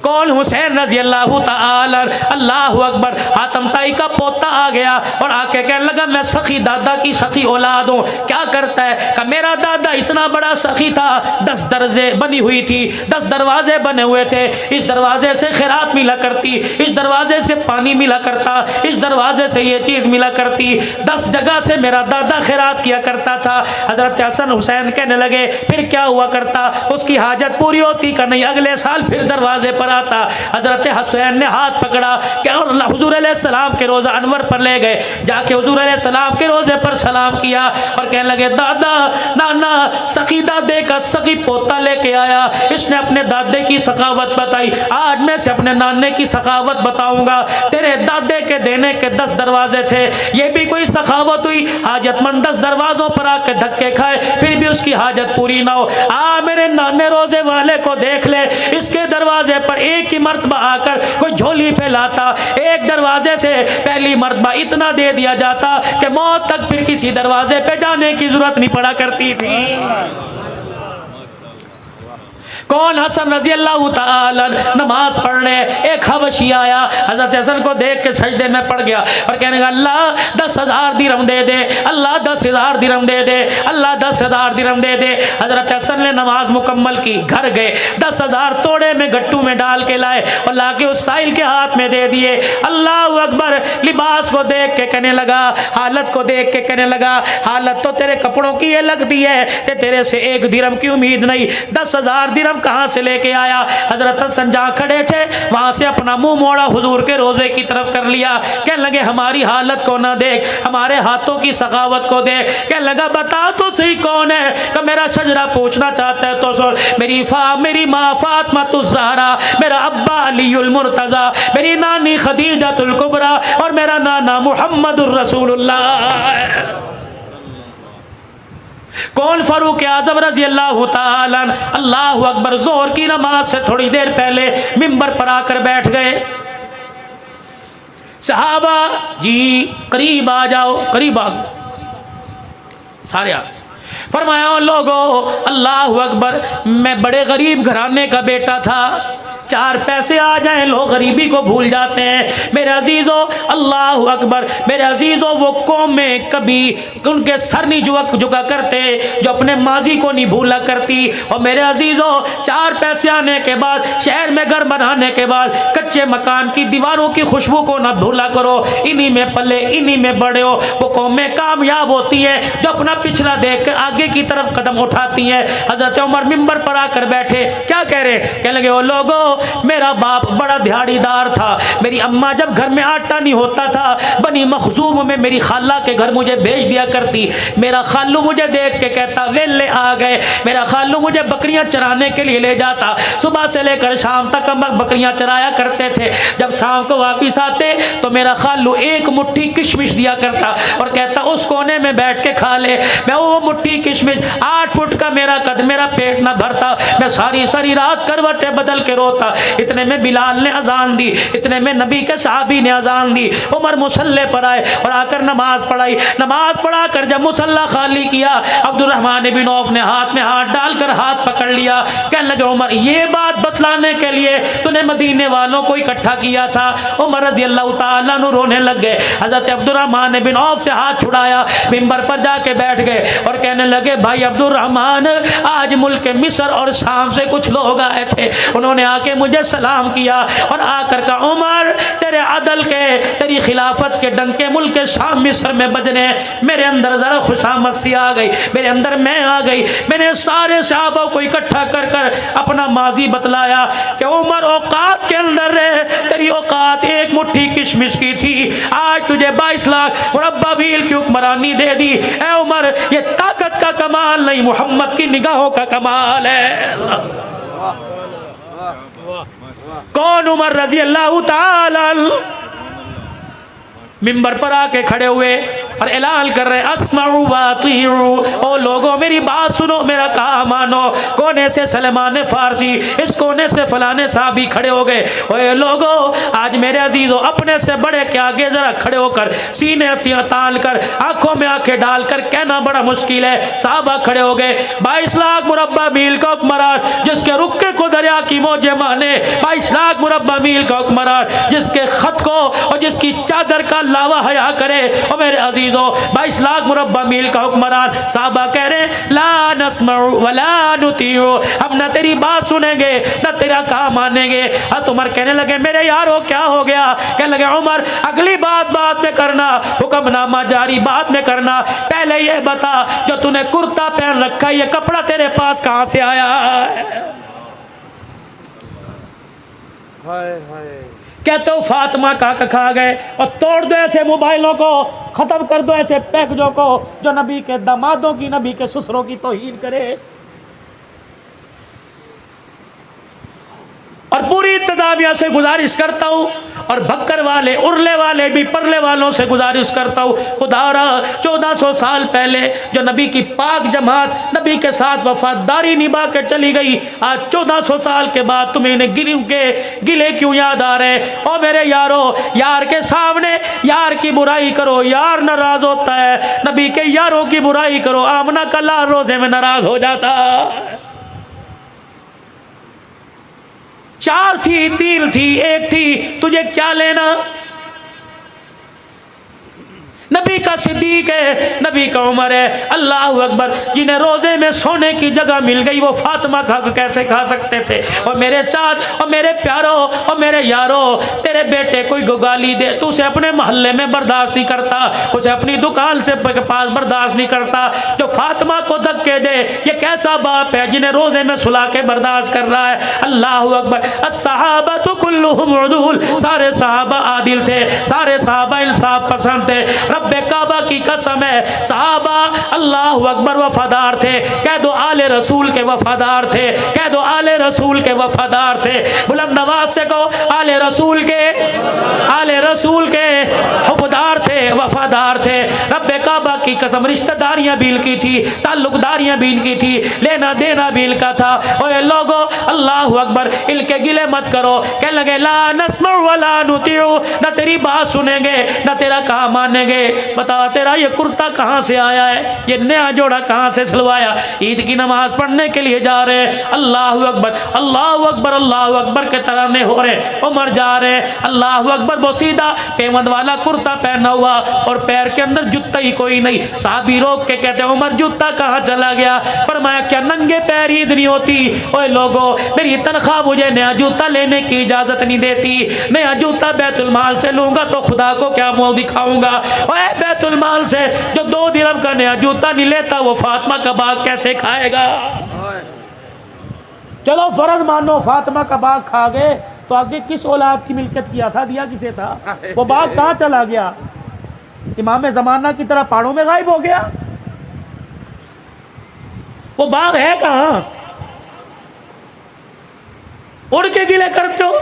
کون؟ حسین رضی اللہ تعالی. اللہ اکبر. حاتم طائی کا پوتا آ گیا اور آ کے کہنے لگا میں سخی دادا کی سخی اولاد ہوں. کیا کرتا ہے کہ میرا دادا اتنا بڑا سخی تھا, 10 درزے بنی ہوئی تھی, 10 دروازے بنے ہوئے تھے. اس دروازے سے خیرات ملا کرتی, اس دروازے سے پانی ملا کرتا, اس دروازے سے یہ چیز ملا کرتی. 10 جگہ سے میرا دادا خیرات کیا کرتا تھا. حضرت حسن حسین کہنے لگے پھر کیا ہوا کرتا, اس کی حاجت پوری ہوتی کہ نہیں, اگلے سال پھر دروازے پر آتا. حضرت حسین نے ہاتھ پکڑا کہ اور حضور علیہ السلام کے روزہ انور پر لے گئے, جا کے حضور علیہ السلام کے روزے پر سلام کیا اور کہنے لگے دادا نانا سخی دادے کا سخی پوتا لے کے آیا, اس نے اپنے دادے کی سخاوت بتائی, آج میں سے اپنے نانے کی سخاوت بتاؤں گا. تیرے دادے کے دینے کے 10 دروازے تھے, یہ بھی کوئی سخاوت ہوئی؟ حاجت مند 10 دروازوں پر آ کے دھکے کھائے پھر بھی اس کی حاجت پوری نہ ہو. میرے نانے روزے والے کو دیکھ لے, اس کے دروازے پر ایک ہی مرتبہ آ کر کوئی جھولی پھیلاتا, ایک دروازے سے پہلی مرتبہ اتنا دے دیا جاتا کہ موت تک پھر کسی دروازے پہ جانے کی ضرورت نہیں پڑا کرتی تھی. کون؟ حسن رضی اللہ تعالی. نماز پڑھنے ایک حبشی آیا, حضرت حسن کو دیکھ کے سجدے میں پڑ گیا اور کہنے لگا اللہ 10,000 درہم دے دے, اللہ 10,000 درہم دے دے, اللہ 10,000 درہم دے دے. حضرت حسن نے نماز مکمل کی, گھر گئے, 10,000 توڑے میں گٹو میں ڈال کے لائے اور لا کے اس سائل کے ہاتھ میں دے دیے. اللہ اکبر. لباس کو دیکھ کے کہنے لگا, حالت کو دیکھ کے کہنے لگا حالت تو تیرے کپڑوں کی یہ لگتی ہے کہ تیرے سے 1 درہم کی امید نہیں, 10,000 درہم کہاں سے لے کے آیا؟ حضرت حسن جہاں کھڑے تھے وہاں سے اپنا منہ موڑا حضور کے روزے کی طرف کر لیا. کہنے لگے ہماری حالت کو نہ دیکھ, ہمارے ہاتھوں کی سخاوت کو دیکھ. کہنے لگا بتا تو صحیح کون ہے کہ میرا شجرہ پوچھنا چاہتا ہے تو سن. میری ماں فاطمہ الزہرا, میرا ابا علی المرتضی, میری نانی خدیجہ الکبریٰ اور میرا نانا محمد الرسول اللہ. کون؟ فاروق اعظم رضی اللہ تعالی. اللہ اکبر. ظہر کی نماز سے تھوڑی دیر پہلے ممبر پر آ کر بیٹھ گئے. صحابہ جی قریب آ جاؤ, قریب آ گئے سارے. فرمایا لوگو اللہ اکبر, میں بڑے غریب گھرانے کا بیٹا تھا, چار پیسے آ جائیں لوگ غریبی کو بھول جاتے ہیں۔ میرے عزیزو اللہ اکبر، میرے عزیزو وہ قومیں کبھی ان کے سر نہیں جھکا کرتے جو اپنے ماضی کو نہیں بھولا کرتی۔ اور میرے عزیزو چار پیسے آنے کے بعد، شہر میں گھر بنانے کے بعد کچے مکان کی دیواروں کی خوشبو کو نہ بھولا کرو، انہی میں پلے انہی میں بڑے ہو۔ وہ قومیں کامیاب ہوتی ہیں جو اپنا پچھلا دیکھ کر آگے کی طرف قدم اٹھاتی ہیں۔ حضرت عمر منبر پر آ کر بیٹھے، کیا کہہ رہے؟ کہنے لگے او لوگو، میرا باپ بڑا دہاڑی دار تھا، میری اماں جب گھر میں آٹا نہیں ہوتا تھا بنی مخزوم میں میری خالہ کے گھر مجھے بھیج دیا کرتی۔ میرا خالو مجھے دیکھ کے کہتا ویلے آ گئے۔ میرا خالو مجھے بکریاں چرانے کے لیے لے جاتا، صبح سے لے کر شام تک ہم بکریاں چرایا کرتے تھے۔ جب شام کو واپس آتے تو میرا خالو ایک مٹھی کشمش دیا کرتا اور کہتا اس کونے میں بیٹھ کے کھا لے۔ میں وہ مٹھی کشمش 8 فٹ کا میرا قد، میرا پیٹ نہ بھرتا، میں ساری رات کروٹیں بدل کے روتا۔ اتنے میں بلال نے اذان دی، اتنے میں نبی کے صحابی نے اذان دی۔ عمر مصلی پر آئے اور آ کر نماز پڑھائی۔ نماز پڑھا کر جب مصلی خالی کیا، عبد الرحمن بن عوف نے ہاتھ میں ہاتھ ڈال کر ہاتھ پکڑ لیا۔ کہنے لگے عمر یہ بات بتلانے کے لیے تو نے مدینے والوں کو اکٹھا کیا تھا۔ عمر رضی اللہ تعالیٰ عنہ رونے لگ گئے۔ حضرت عبد الرحمن بن عوف سے ہاتھ چھڑایا، منبر پر جا کے بیٹھ گئے اور کہنے لگے بھائی عبد الرحمن، آج ملک مصر اور شام سے کچھ لوگ آئے تھے، انہوں نے آ کے مجھے سلام کیا اور آ کر کہا عمر تیرے عدل کے، تیری خلافت کے ڈنکے ملک شام مصر میں بجنے۔ میرے اندر ذرا خوشامد سی آ گئی، میرے اندر میں آ گئی۔ میں نے سارے صحابہ کو اکٹھا کر کر اپنا ماضی بتلایا کہ عمر اوقات کے اندر رہے، تیری اوقات ایک مٹھی کشمش کی تھی، آج تجھے 22 لاکھ مربع میل کی حکمرانی دے دی۔ اے عمر یہ طاقت کا کمال نہیں، محمد کی نگاہوں کا کمال ہے۔ کون؟ عمر رضی اللہ تعالی منبر پر آ کے کھڑے ہوئے اور اعلان کر رہے اسمعوا واطیعوا، او لوگوں میری بات سنو، میرا کہا مانو۔ کونے سے سلمان فارسی، اس کونے سے فلانے صحابی کھڑے ہو گئے۔ اے لوگوں آج میرے عزیزو اپنے سے بڑے کے آگے ذرا کھڑے ہو کر سینے تان کر آنکھوں میں آنکھیں ڈال کر کہنا بڑا مشکل ہے۔ صحابہ کھڑے ہو گئے۔ 22 لاکھ مربع میل کا حکمران جس کے رکے کو دریا کی موجیں مانے، 22 لاکھ مربع میل کا حکمران جس کے خط کو اور جس کی چادر کا لاوا حیا کرے۔ اور میرے عزیزو 22 لاکھ مربع میل کا حکمران، صحابہ کہہ رہے لا نسمع ولا نطیع، ہم نہ تیری بات سنیں گے نہ تیرا کام مانیں گے۔ حضرت عمر کہنے لگے میرے یارو کیا ہو گیا؟ کہنے لگے عمر اگلی بات بعد میں کرنا، حکم نامہ جاری بعد میں کرنا، پہلے یہ بتا جو تو نے کرتا پہن رکھا ہے یہ کپڑا تیرے پاس کہاں سے آیا ہے؟ کہتے ہو فاطمہ کا کھا گئے، اور توڑ دو ایسے موبائلوں کو، ختم کر دو ایسے پیکجوں کو جو نبی کے دامادوں کی، نبی کے سسروں کی توہین کرے۔ اور پوری انتظامیہ سے گزارش کرتا ہوں اور بھکر والے ارلے والے بھی پرلے والوں سے گزارش کرتا ہوں، خدا را 1400 سال پہلے جو نبی کی پاک جماعت نبی کے ساتھ وفاداری نبھا کے چلی گئی، آج 1400 سال کے بعد تمہیں انہیں گلے کیوں یاد آ رہے ہیں؟ او میرے یارو، یار کے سامنے یار کی برائی کرو، یار ناراض ہوتا ہے، نبی کے یاروں کی برائی کرو، آمنہ کا لال روزے میں ناراض ہو جاتا۔ 4 تھی، 3 تھی، 1 تھی، تجھے کیا لینا؟ نبی کا صدیق ہے، نبی کا عمر ہے، اللہ اکبر، جنہیں روزے میں سونے کی جگہ مل گئی وہ فاطمہ کیسے کھا سکتے تھے؟ اور میرے چاند اور میرے پیاروں اور میرے یاروں، تیرے بیٹے کوئی گالی دے تو اسے اپنے محلے میں برداشت نہیں کرتا، اسے اپنی دکان سے پاس برداشت نہیں کرتا، جو فاطمہ کو دھکے دے یہ کیسا باپ ہے جنہیں روزے میں سلا کے برداشت کر رہا ہے؟ اللہ اکبر۔ الصحابۃ کلھم عدول، سارے صحابہ عادل تھے، سارے صحابہ انصاف پسند تھے، رب کعبہ کی قسم ہے صحابہ اللہ اکبر وفادار تھے، کہہ دو آل رسول کے وفادار تھے، کہہ دو آل رسول کے وفادار تھے، بلند آواز سے کہو آل رسول کے حبدار تھے، وفادار تھے، رب کعبہ کی قسم رشتہ داریاں بھی ان کی تھی، تعلق داریاں بھی ان کی تھی، لینا دینا بھی ان کا تھا۔ اوے لوگو اللہ اکبر، ان کے گلے مت کرو، کہنے لگے لا نسمع ولا نطیع، نہ تیری بات سنیں گے نہ تیرا کام مانیں گے۔ بتا تیرا یہ کرتا کہاں سے آیا ہے, یہ نیا جوڑا کہاں سے سلوایا. عید کی نماز پڑھنے کے لیے جا رہے ہیں, اللہ اکبر اللہ اکبر اللہ اکبر کے ترانے ہو رہے. عمر جا رہے ہیں, اللہ اکبر, وہ سیدھا پیوند والا کرتا پہنا ہوا اور پیر کے اندر جوتا ہی کوئی نہیں. صحابی روک کے کہتے ہیں عمر جوتا کہاں چلا گیا؟ فرمایا کیا ننگے پیر عید نہیں ہوتی؟ اوے لوگوں, میری تنخواہ مجھے نیا جوتا لینے کی اجازت نہیں دیتی. نیا جوتا بیت المال سے لوں گا تو خدا کو کیا منہ دکھاؤں گا؟ اوے بیت المال سے جو 2 درہم کا نیا جوتا نہیں لیتا وہ فاطمہ کا باغ کیسے کھائے گا؟ چلو فرض مانو فاطمہ کا باغ کھا گئے تو آگے کس اولاد کی ملکیت کیا تھا, دیا کسے تھا؟ وہ باغ کہاں چلا گیا؟ امام زمانہ کی طرح پہاڑوں میں غائب ہو گیا؟ وہ باغ ہے کہاں؟ اڑ کے گلے کرتے ہو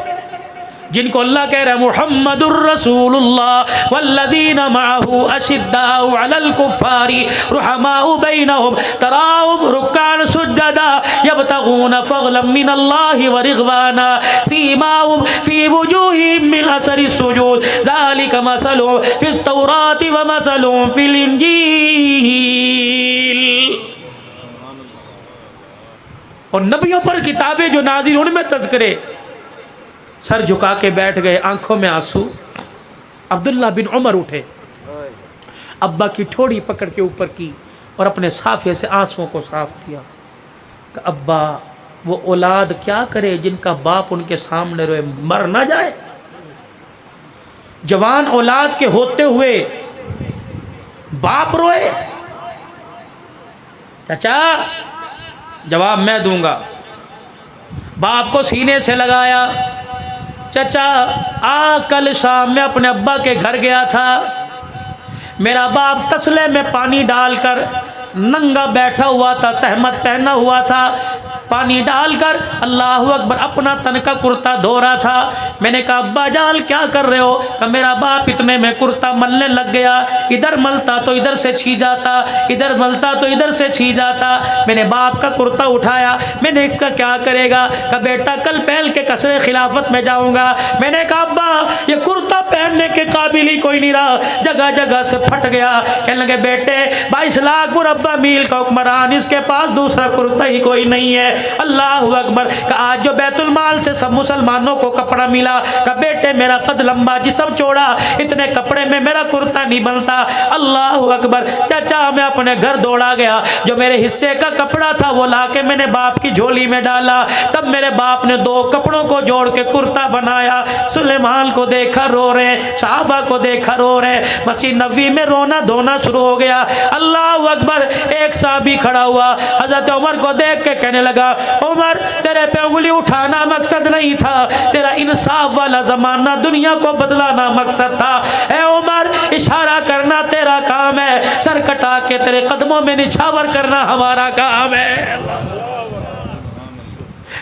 جن کو اللہ کہہ رہا ہے محمد الرسول اللہ والذین معه اشداء علی الکفار رحماء بینہم تراہم رکعا سجدا یبتغون فضلا من اللہ ورضوانا سیماہم فی وجوہہم من اثر السجود ذلک مثلهم فی التوراۃ ومثلهم فی الانجیل. اور نبیوں پر کتابیں جو نازل ان میں تذکرے. سر جھکا کے بیٹھ گئے, آنکھوں میں آنسو. عبداللہ بن عمر اٹھے, ابا کی ٹھوڑی پکڑ کے اوپر کی اور اپنے صافے سے آنسوؤں کو صاف کیا کہ ابا وہ اولاد کیا کرے جن کا باپ ان کے سامنے روئے, مر نہ جائے. جوان اولاد کے ہوتے ہوئے باپ روئے. چچا جواب میں دوں گا. باپ کو سینے سے لگایا. چچا کل شام میں اپنے ابا کے گھر گیا تھا, میرا باپ تسلے میں پانی ڈال کر ننگا بیٹھا ہوا تھا, تہمت پہنا ہوا تھا, پانی ڈال کر اللہ اکبر اپنا تن کا کرتا دھو رہا تھا. میں نے کہا ابا جان کیا کر رہے ہو؟ کہ میرا باپ اتنے میں کرتا ملنے لگ گیا, ادھر ملتا تو ادھر سے چھی جاتا, ادھر ملتا تو ادھر سے چھی جاتا. میں نے باپ کا کرتا اٹھایا, میں نے کہا کیا کرے گا؟ کہ بیٹا کل پہل کے قصر خلافت میں جاؤں گا. میں نے کہا ابا یہ کرتا پہننے کے قابل ہی کوئی نہیں رہا, جگہ جگہ سے پھٹ گیا. کہنے لگے بیٹے 22 لاکھ مربع میل کا حکمران, اس کے پاس دوسرا کرتا ہی کوئی نہیں ہے. اللہ اکبر. کہ آج جو بیت المال سے سب مسلمانوں کو کپڑا ملا, کہ بیٹے میرا قد لمبا جسم چوڑا, اتنے کپڑے میں میرا کرتا نہیں بنتا. اللہ اکبر. چچا میں اپنے گھر دوڑا گیا, جو میرے حصے کا کپڑا تھا وہ لا کے میں نے باپ کی جھولی میں ڈالا. تب میرے باپ نے 2 کپڑوں کو جوڑ کے کرتا بنایا. سلیمان کو دیکھا رو رہے, صحابہ کو دیکھا رو رہے, مسجد نبوی میں رونا دھونا شروع ہو گیا. اللہ اکبر. ایک صحابی کھڑا ہوا, حضرت عمر کو دیکھ کے کہنے لگا عمر تیرے پہ انگلی اٹھانا مقصد نہیں تھا, تیرا انصاف والا زمانہ دنیا کو بدلانا مقصد تھا. اے عمر اشارہ کرنا تیرا کام ہے, سر کٹا کے تیرے قدموں میں نچھاور کرنا ہمارا کام ہے.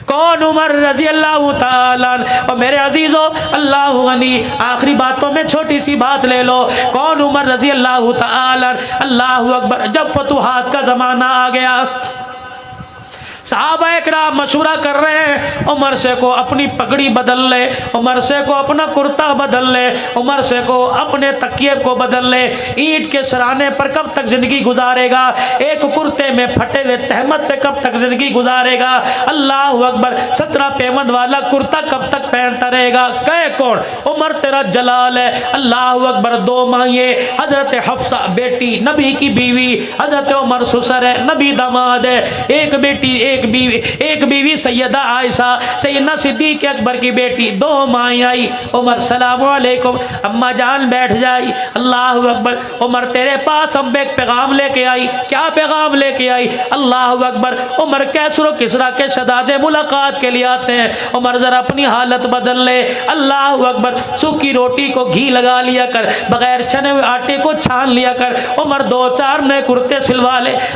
کون؟ عمر رضی اللہ تعالیٰ. اور میرے عزیزو اللہ غنی, آخری باتوں میں چھوٹی سی بات لے لو. کون؟ عمر رضی اللہ تعالیٰ. اللہ اکبر. جب فتوحات کا زمانہ آ گیا, صحابہ اکرام مشورہ کر رہے ہیں عمر سے کو اپنی پگڑی بدل لے, عمر سے کو اپنا کرتا بدل لے, عمر سے کو اپنے تکیے کو بدل لے. اینٹ کے سرانے پر کب تک زندگی گزارے گا؟ ایک کرتے میں پھٹے ہوئے تہمت پہ کب تک زندگی گزارے گا؟ اللہ اکبر. 17 پیوند والا کرتا کب تک پہنتا رہے گا؟ کہے کون؟ عمر تیرا جلال ہے. اللہ اکبر. 2 مائیں, حضرت حفصہ بیٹی نبی کی بیوی, حضرت عمر سسر ہے نبی داماد ہے. ایک بیٹی ایک بیوی سیدہ عائشہ سیدنا صدیق اکبر کی بیٹی. 2 مائیں آئی. عمر سلام علیکم, اما جان بیٹھ جائی. اللہ اکبر. عمر تیرے پاس ہم ایک پیغام لے کے آئی. کیا پیغام لے کے آئی؟ اللہ اکبر. عمر کیسر و کسرا کے شہزادے ملاقات کے لیے آتے ہیں. عمر ذرا اپنی حالت بدل لے. اللہ اکبر. سوکھی روٹی کو گھی لگا لیا کر, بغیر چھنے ہوئے آٹے کو چھان لیا کر. عمر 2-4 نئے کرتے سلوا لے.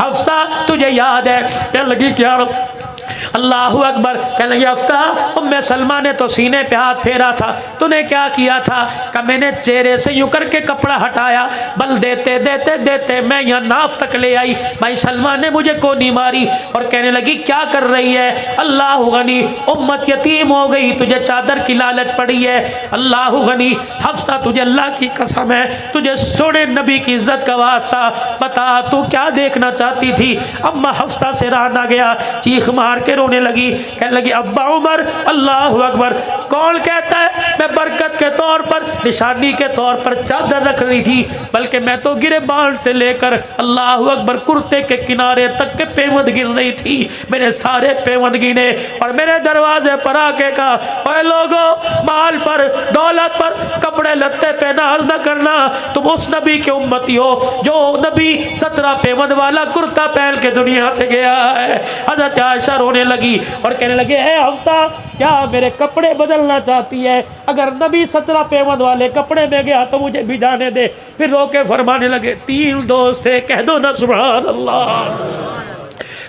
حفصہ تجھے یاد ہے؟ کہنے لگی کیا؟ اللہ اکبر. کہنے لگی حفصہ ام سلمہ نے تو سینے پہ ہاتھ پھیرا تھا، تو نے کیا کیا تھا؟ کہ میں نے چہرے سے یوں کر کے کپڑا ہٹایا، بل دیتے دیتے دیتے میں یہاں ناف تک لے آئی، بھائی سلمہ نے مجھے کو نہیں ماری. اور کہنے لگی کیا کر رہی ہے؟ اللہ غنی امت یتیم ہو گئی، تجھے چادر کی لالچ پڑی ہے. اللہ غنی حفصہ تجھے اللہ کی قسم ہے، تجھے سونے نبی کی عزت کا واسطہ بتا تو کیا دیکھنا چاہتی تھی؟ اما حفصہ سے رہا نہ گیا، چیخ مار کے رونے لگی. کہنے لگی ابا عمر اللہ اکبر، کون کہتا ہے میں برکت کے طور پر، نشانی کے طور پر چادر رکھ رہی تھی، بلکہ میں تو گریبان سے لے کر اللہ اکبر کرتے کے کنارے تک کے پیوند گن رہی تھی. میں نے سارے پیوند گنے اور میرے دروازے پر آ کے کہا اے لوگوں، مال پر دولت پر کپڑے لتے پہ ناز نہ کرنا، تم اس نبی کے امتی ہو جو نبی 17 پیوند والا کرتا پہن کے دنیا سے گیا ہے. حضرت عائشہ رونے لگی اور کہنے لگے اے حفصہ کیا میرے کپڑے بدلنا چاہتی ہے؟ اگر نبی 17 پیوند والے کپڑے میں گیا تو مجھے بھی جانے دے. پھر رو کے فرمانے لگے 3 دوست تھے، کہہ دو نا سبحان اللہ.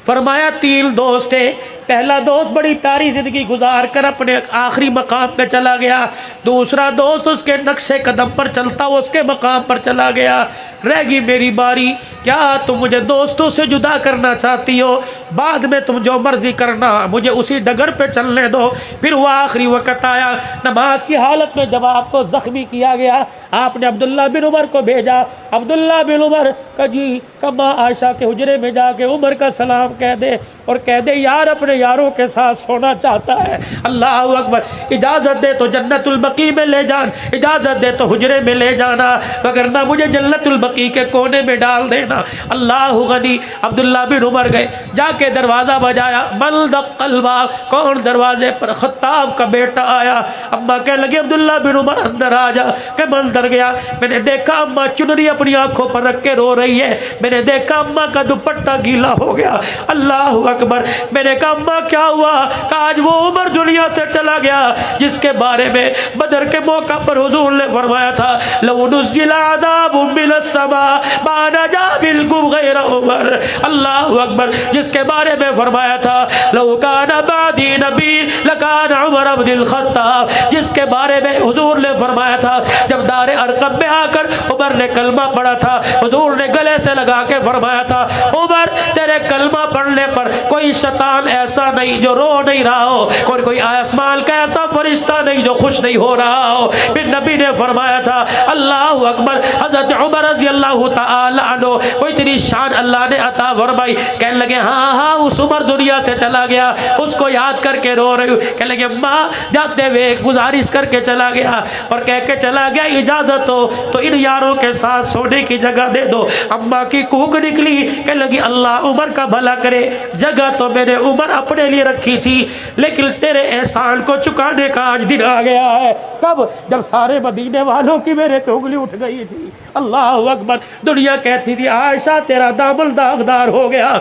فرمایا 3 دوست تھے، پہلا دوست بڑی پیاری زندگی گزار کر اپنے آخری مقام پہ چلا گیا، دوسرا دوست اس کے نقش قدم پر چلتا وہ اس کے مقام پر چلا گیا، رہ گئی میری باری. کیا تم مجھے دوستوں سے جدا کرنا چاہتی ہو؟ بعد میں تم جو مرضی کرنا، مجھے اسی ڈگر پہ چلنے دو. پھر وہ آخری وقت آیا، نماز کی حالت میں جب آپ کو زخمی کیا گیا، آپ نے عبداللہ بن عمر کو بھیجا. عبداللہ بن عمر کا جی کما عائشہ کے حجرے میں جا کے عمر کا سلام کہہ دے اور کہہ دے یار اپنے یاروں کے ساتھ سونا چاہتا ہے. اللہ اکبر، اجازت دے تو جنت البقیع میں لے جان، اجازت دے تو حجرے میں لے جانا، وگرنہ مجھے جنت البقیع کے کونے میں ڈال دینا. اللہ غنی عبداللہ بن عمر گئے، جا کے دروازہ بجایا، من دق الباب، کون دروازے پر؟ خطاب کا بیٹا آیا. اما کہنے لگی عبداللہ بن عمر اندر آ جا. کہ میں اندر گیا، میں نے دیکھا اما چنری اپنی آنکھوں پر رکھ کے رو رہی ہے، میں نے دیکھا اما کا دوپٹہ گیلا ہو گیا. اللہ اکبر. میں نے کہا اما کیا ہوا؟ کہ آج وہ عمر دنیا سے چلا گیا جس کے بارے میں بدر کے موقع پر حضور نے فرمایا تھا لو نزل عذاب من السماء ما نجا منكم غیر عمر. اللہ اکبر. جس کے بارے میں فرمایا تھا لو کان بعدی نبی لکان عمر بن الخطاب. جس کے بارے میں حضور نے فرمایا تھا جب دار ارقم میں آ کر عمر نے کلمہ پڑھا تھا، حضور نے گلے سے لگا کے فرمایا تھا عمر تیرے کلمہ پڑھنے پر کوئی شیطان ایسا نہیں جو رو نہیں رہا ہو، کوئی آسمان کا ایسا فرشتہ نہیں جو خوش نہیں ہو رہا ہو. پھر نبی نے فرمایا تھا اللہ اکبر. حضرت عمر رضی اللہ تعالی عنہ کو اتنی شان اللہ نے عطا فرمائی. کہنے لگے ہاں اس عمر دنیا سے چلا گیا، اس کو یاد کر کے رو رہی ہوں. کہنے لگے ماں جاتے ہوئے گزارش کر کے چلا گیا اور کہہ کے چلا گیا اجازت ہو تو ان یاروں کے ساتھ سونے کی جگہ دے دو. اما کی کوک نکلی. کہنے لگی اللہ عمر کا بھلا کرے، جگہ تو میں نے عمر اپنے لیے رکھی تھی لیکن تیرے احسان کو چکانے کا آج دن آ گیا ہے. کب؟ جب سارے مدینے والوں کی میرے پہ انگلی اٹھ گئی تھی. اللہ اکبر. دنیا کہتی تھی عائشہ تیرا دامن داغدار ہو گیا.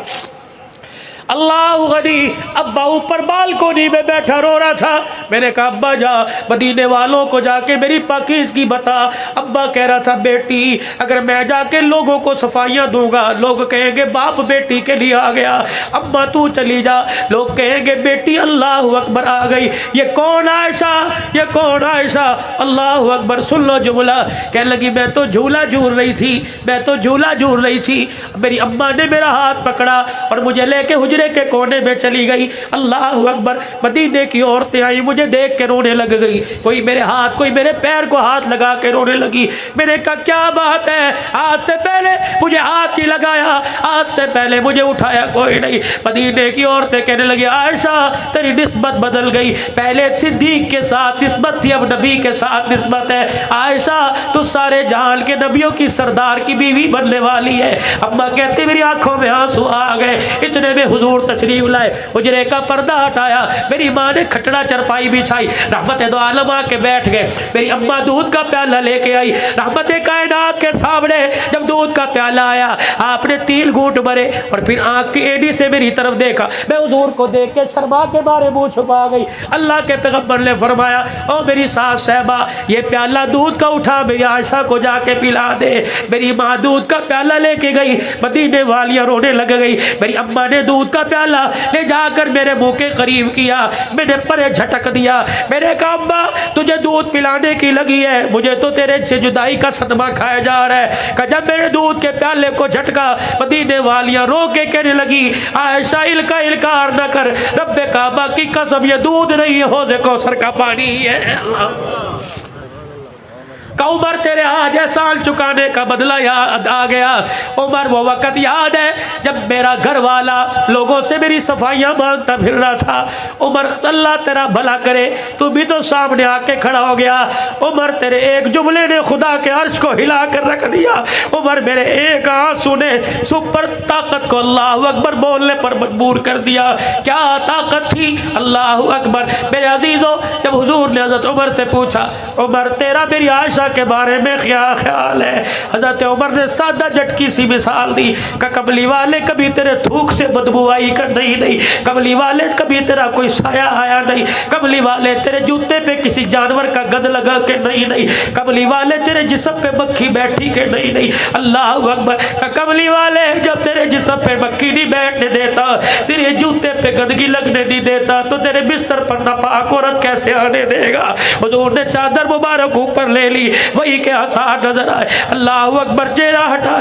اللہ غنی. ابا اوپر بالکونی میں بیٹھا رو رہا تھا. میں نے کہا ابا جا مدینے والوں کو جا کے میری پاکیزگی بتا. ابا کہہ رہا تھا بیٹی اگر میں جا کے لوگوں کو صفائیاں دوں گا لوگ کہیں گے باپ بیٹی کے لیے آ گیا. ابا تو چلی جا، لوگ کہیں گے بیٹی اللہ اکبر آ گئی. یہ کون عائشہ؟ یہ کون عائشہ؟ اللہ اکبر. سن لو جملہ. کہنے لگی میں تو جھولا جھول رہی تھی، میں تو جھولا جھول رہی تھی. میری اماں نے میرا ہاتھ پکڑا اور مجھے لے کے حجرے کے کونے میں چلی گئی. اللہ اکبر. مدینے کی عورتیں آئی، مجھے دیکھ کے رونے لگ گئی، کوئی میرے ہاتھ کوئی میرے پیر کو ہاتھ لگا کے رونے لگی. میں نے کہا کیا بات ہے؟ آج سے پہلے مجھے ہاتھ ہی لگایا، آج سے پہلے مجھے اٹھایا کوئی نہیں. مدینے کی عورتیں کہنے لگی عائشہ تیری نسبت بدل گئی، پہلے صدیق کے ساتھ نسبت تھی اب نبی کے ساتھ نسبت ہے. عائشہ تو سارے جہان کے نبیوں کی سردار کی بیوی بننے والی ہے. اماں کہتے میری آنکھوں میں آنسو آ گئے. اتنے میں حضور حضور تشریف لائے، حجرے کا پردہ ہٹایا، میری ماں نے کھٹڑا چرپائی بچھائی، رحمت دو عالم آ کے بیٹھ گئے، میری اماں دودھ کا پیالہ لے کے آئی، رحمت کائنات کے سامنے جب دودھ کا پیالہ آیا آپ نے 3 گھونٹ بھرے اور پھر آنکھ کی ایڑی سے میری طرف دیکھا، میں حضور کو دیکھ کے شرما کے بارے منہ چھپا گئی۔ اللہ کے پیغمبر نے فرمایا او میری ساس صاحبہ یہ پیالہ دودھ کا اٹھا میری عائشہ کو جا کے پلا دے۔ میری ماں دودھ کا پیالہ لے کے گئی، مدینے والیاں رونے لگ گئی، میری اماں نے دودھ کا پیالہ لے جا کر میرے منہ کے قریب کیا، میں نے پرے جھٹک دیا، میں نے کہا اماں تجھے دودھ پلانے کی لگی ہے، مجھے تو تیرے سے جدائی کا صدمہ کھایا جا رہا ہے۔ کہ جب میرے دودھ کے پیالے کو جھٹکا مدینے والیاں رو کے کہنے لگی عائشہ انکار نہ کر، رب کعبہ کی قسم یہ دودھ نہیں ہے، حوض کوثر کا پانی ہے۔ کہ عمر تیرے آج احسان چکانے کا بدلہ یاد آ گیا۔ عمر وہ وقت یاد ہے جب میرا گھر والا لوگوں سے میری صفائیاں مانگتا پھر رہا تھا۔ عمر اللہ تیرا بھلا کرے تو بھی تو سامنے آ کے کھڑا ہو گیا۔ عمر تیرے ایک جملے نے خدا کے عرش کو ہلا کر رکھ دیا۔ عمر میرے ایک آنسو نے سپر طاقت کو اللہ اکبر بولنے پر مجبور کر دیا۔ کیا طاقت تھی؟ اللہ اکبر۔ میرے عزیزوں جب حضور نے حضرت عمر سے پوچھا عمر تیرا میری عائشہ کے بارے میں کیا خیال ہے؟ حضرت عمر نے سادہ جھٹکی سی مثال دی کہ کملی والے کبھی تیرے تھوک سے بدبو آئی کہ نہیں، کملی والے کبھی تیرا کوئی سایہ آیا نہیں، کملی والے تیرے جوتے پہ کسی جانور کا گند لگا کہ نہیں، کملی والے تیرے جسم پہ مکھی بیٹھی کہ نہیں۔ اللہ اکبر۔ کملی والے جب تیرے جسم پہ مکھی نہیں بیٹھنے دیتا، تیرے جوتے پہ گندگی لگنے نہیں دیتا تو تیرے بستر پر ناپاک عورت کیسے آنے دے گا؟ حضور نے چادر مبارک اوپر لے لی، وہی کے آثار نظر آئے۔ اللہ اکبر۔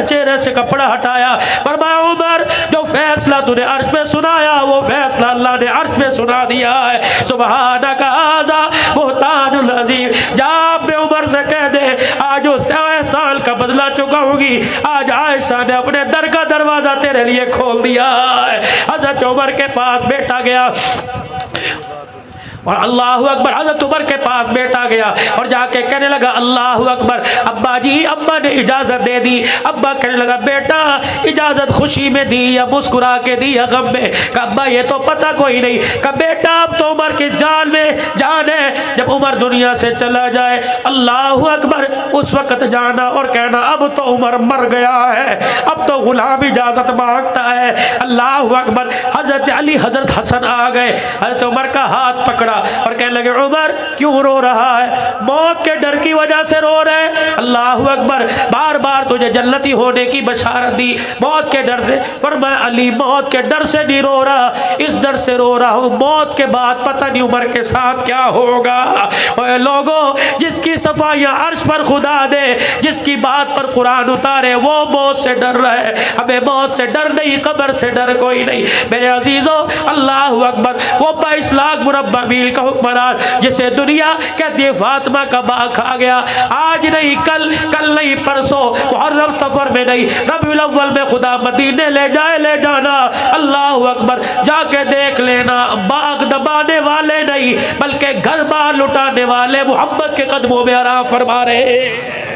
چہرے سے کپڑا ہٹایا، فرمایا عمر جو فیصلہ تو نے عرش میں سنایا وہ فیصلہ اللہ نے عرش میں سنا دیا ہے۔ سبحانک ھذا بہتان عظیم۔ جا اپنے عمر سے کہہ دے آج وہ 100 سال کا بدلہ چکاؤں گی، آج عائشہ نے اپنے در کا دروازہ تیرے لیے کھول دیا ہے۔ حضرت عمر کے پاس بیٹا گیا اور اللہ اکبر، حضرت عمر کے پاس بیٹا گیا اور جا کے کہنے لگا اللہ اکبر ابا جی، ابا نے اجازت دے دی۔ ابا کہنے لگا بیٹا اجازت خوشی میں دی یا مسکرا کے دی یا غم میں؟ کہ ابا یہ تو پتہ کوئی نہیں۔ کہ بیٹا اب تو عمر کی جان میں جان ہے، جب عمر دنیا سے چلا جائے اللہ اکبر اس وقت جانا اور کہنا اب تو عمر مر گیا ہے، اب تو غلام اجازت مانگتا ہے۔ اللہ اکبر۔ حضرت علی حضرت حسن آ گئے، حضرت عمر کا ہاتھ پکڑا اور کہنے لگے عمر کیوں رو رہا ہے؟ موت کے ڈر کی وجہ سے رو رہے؟ اللہ اکبر۔ بار بار تجھے جنتی ہونے کی بشارت دی، موت کے ڈر سے؟ فرمایا علی موت کے ڈر سے نہیں رو رہا، اس ڈر سے رو رہا ہوں موت کے بعد پتہ نہیں عمر کے ساتھ کیا ہوگا۔ اے لوگوں جس کی صفائیاں عرش پر خدا دے، جس کی بات پر قرآن اتارے وہ موت سے ڈر رہے۔ ہمیں موت سے ڈر نہیں، قبر سے ڈر کوئی نہیں۔ میرے عزیزوں اللہ اکبر۔ وہ 22 لاکھ مربع میل کا حکمران جسے دنیا کہتی ہے فاطمہ کا باغ کھا گیا، آج نہیں کل نہیں پرسوں محرم سفر میں نہیں ربیع الاول میں خدا مدینے لے جانا۔ اللہ اکبر۔ جا کے دیکھ لینا باغ دبانے والے نہیں بلکہ گھر بار لٹانے والے محمد کے قدموں میں آرام فرما رہے ہیں۔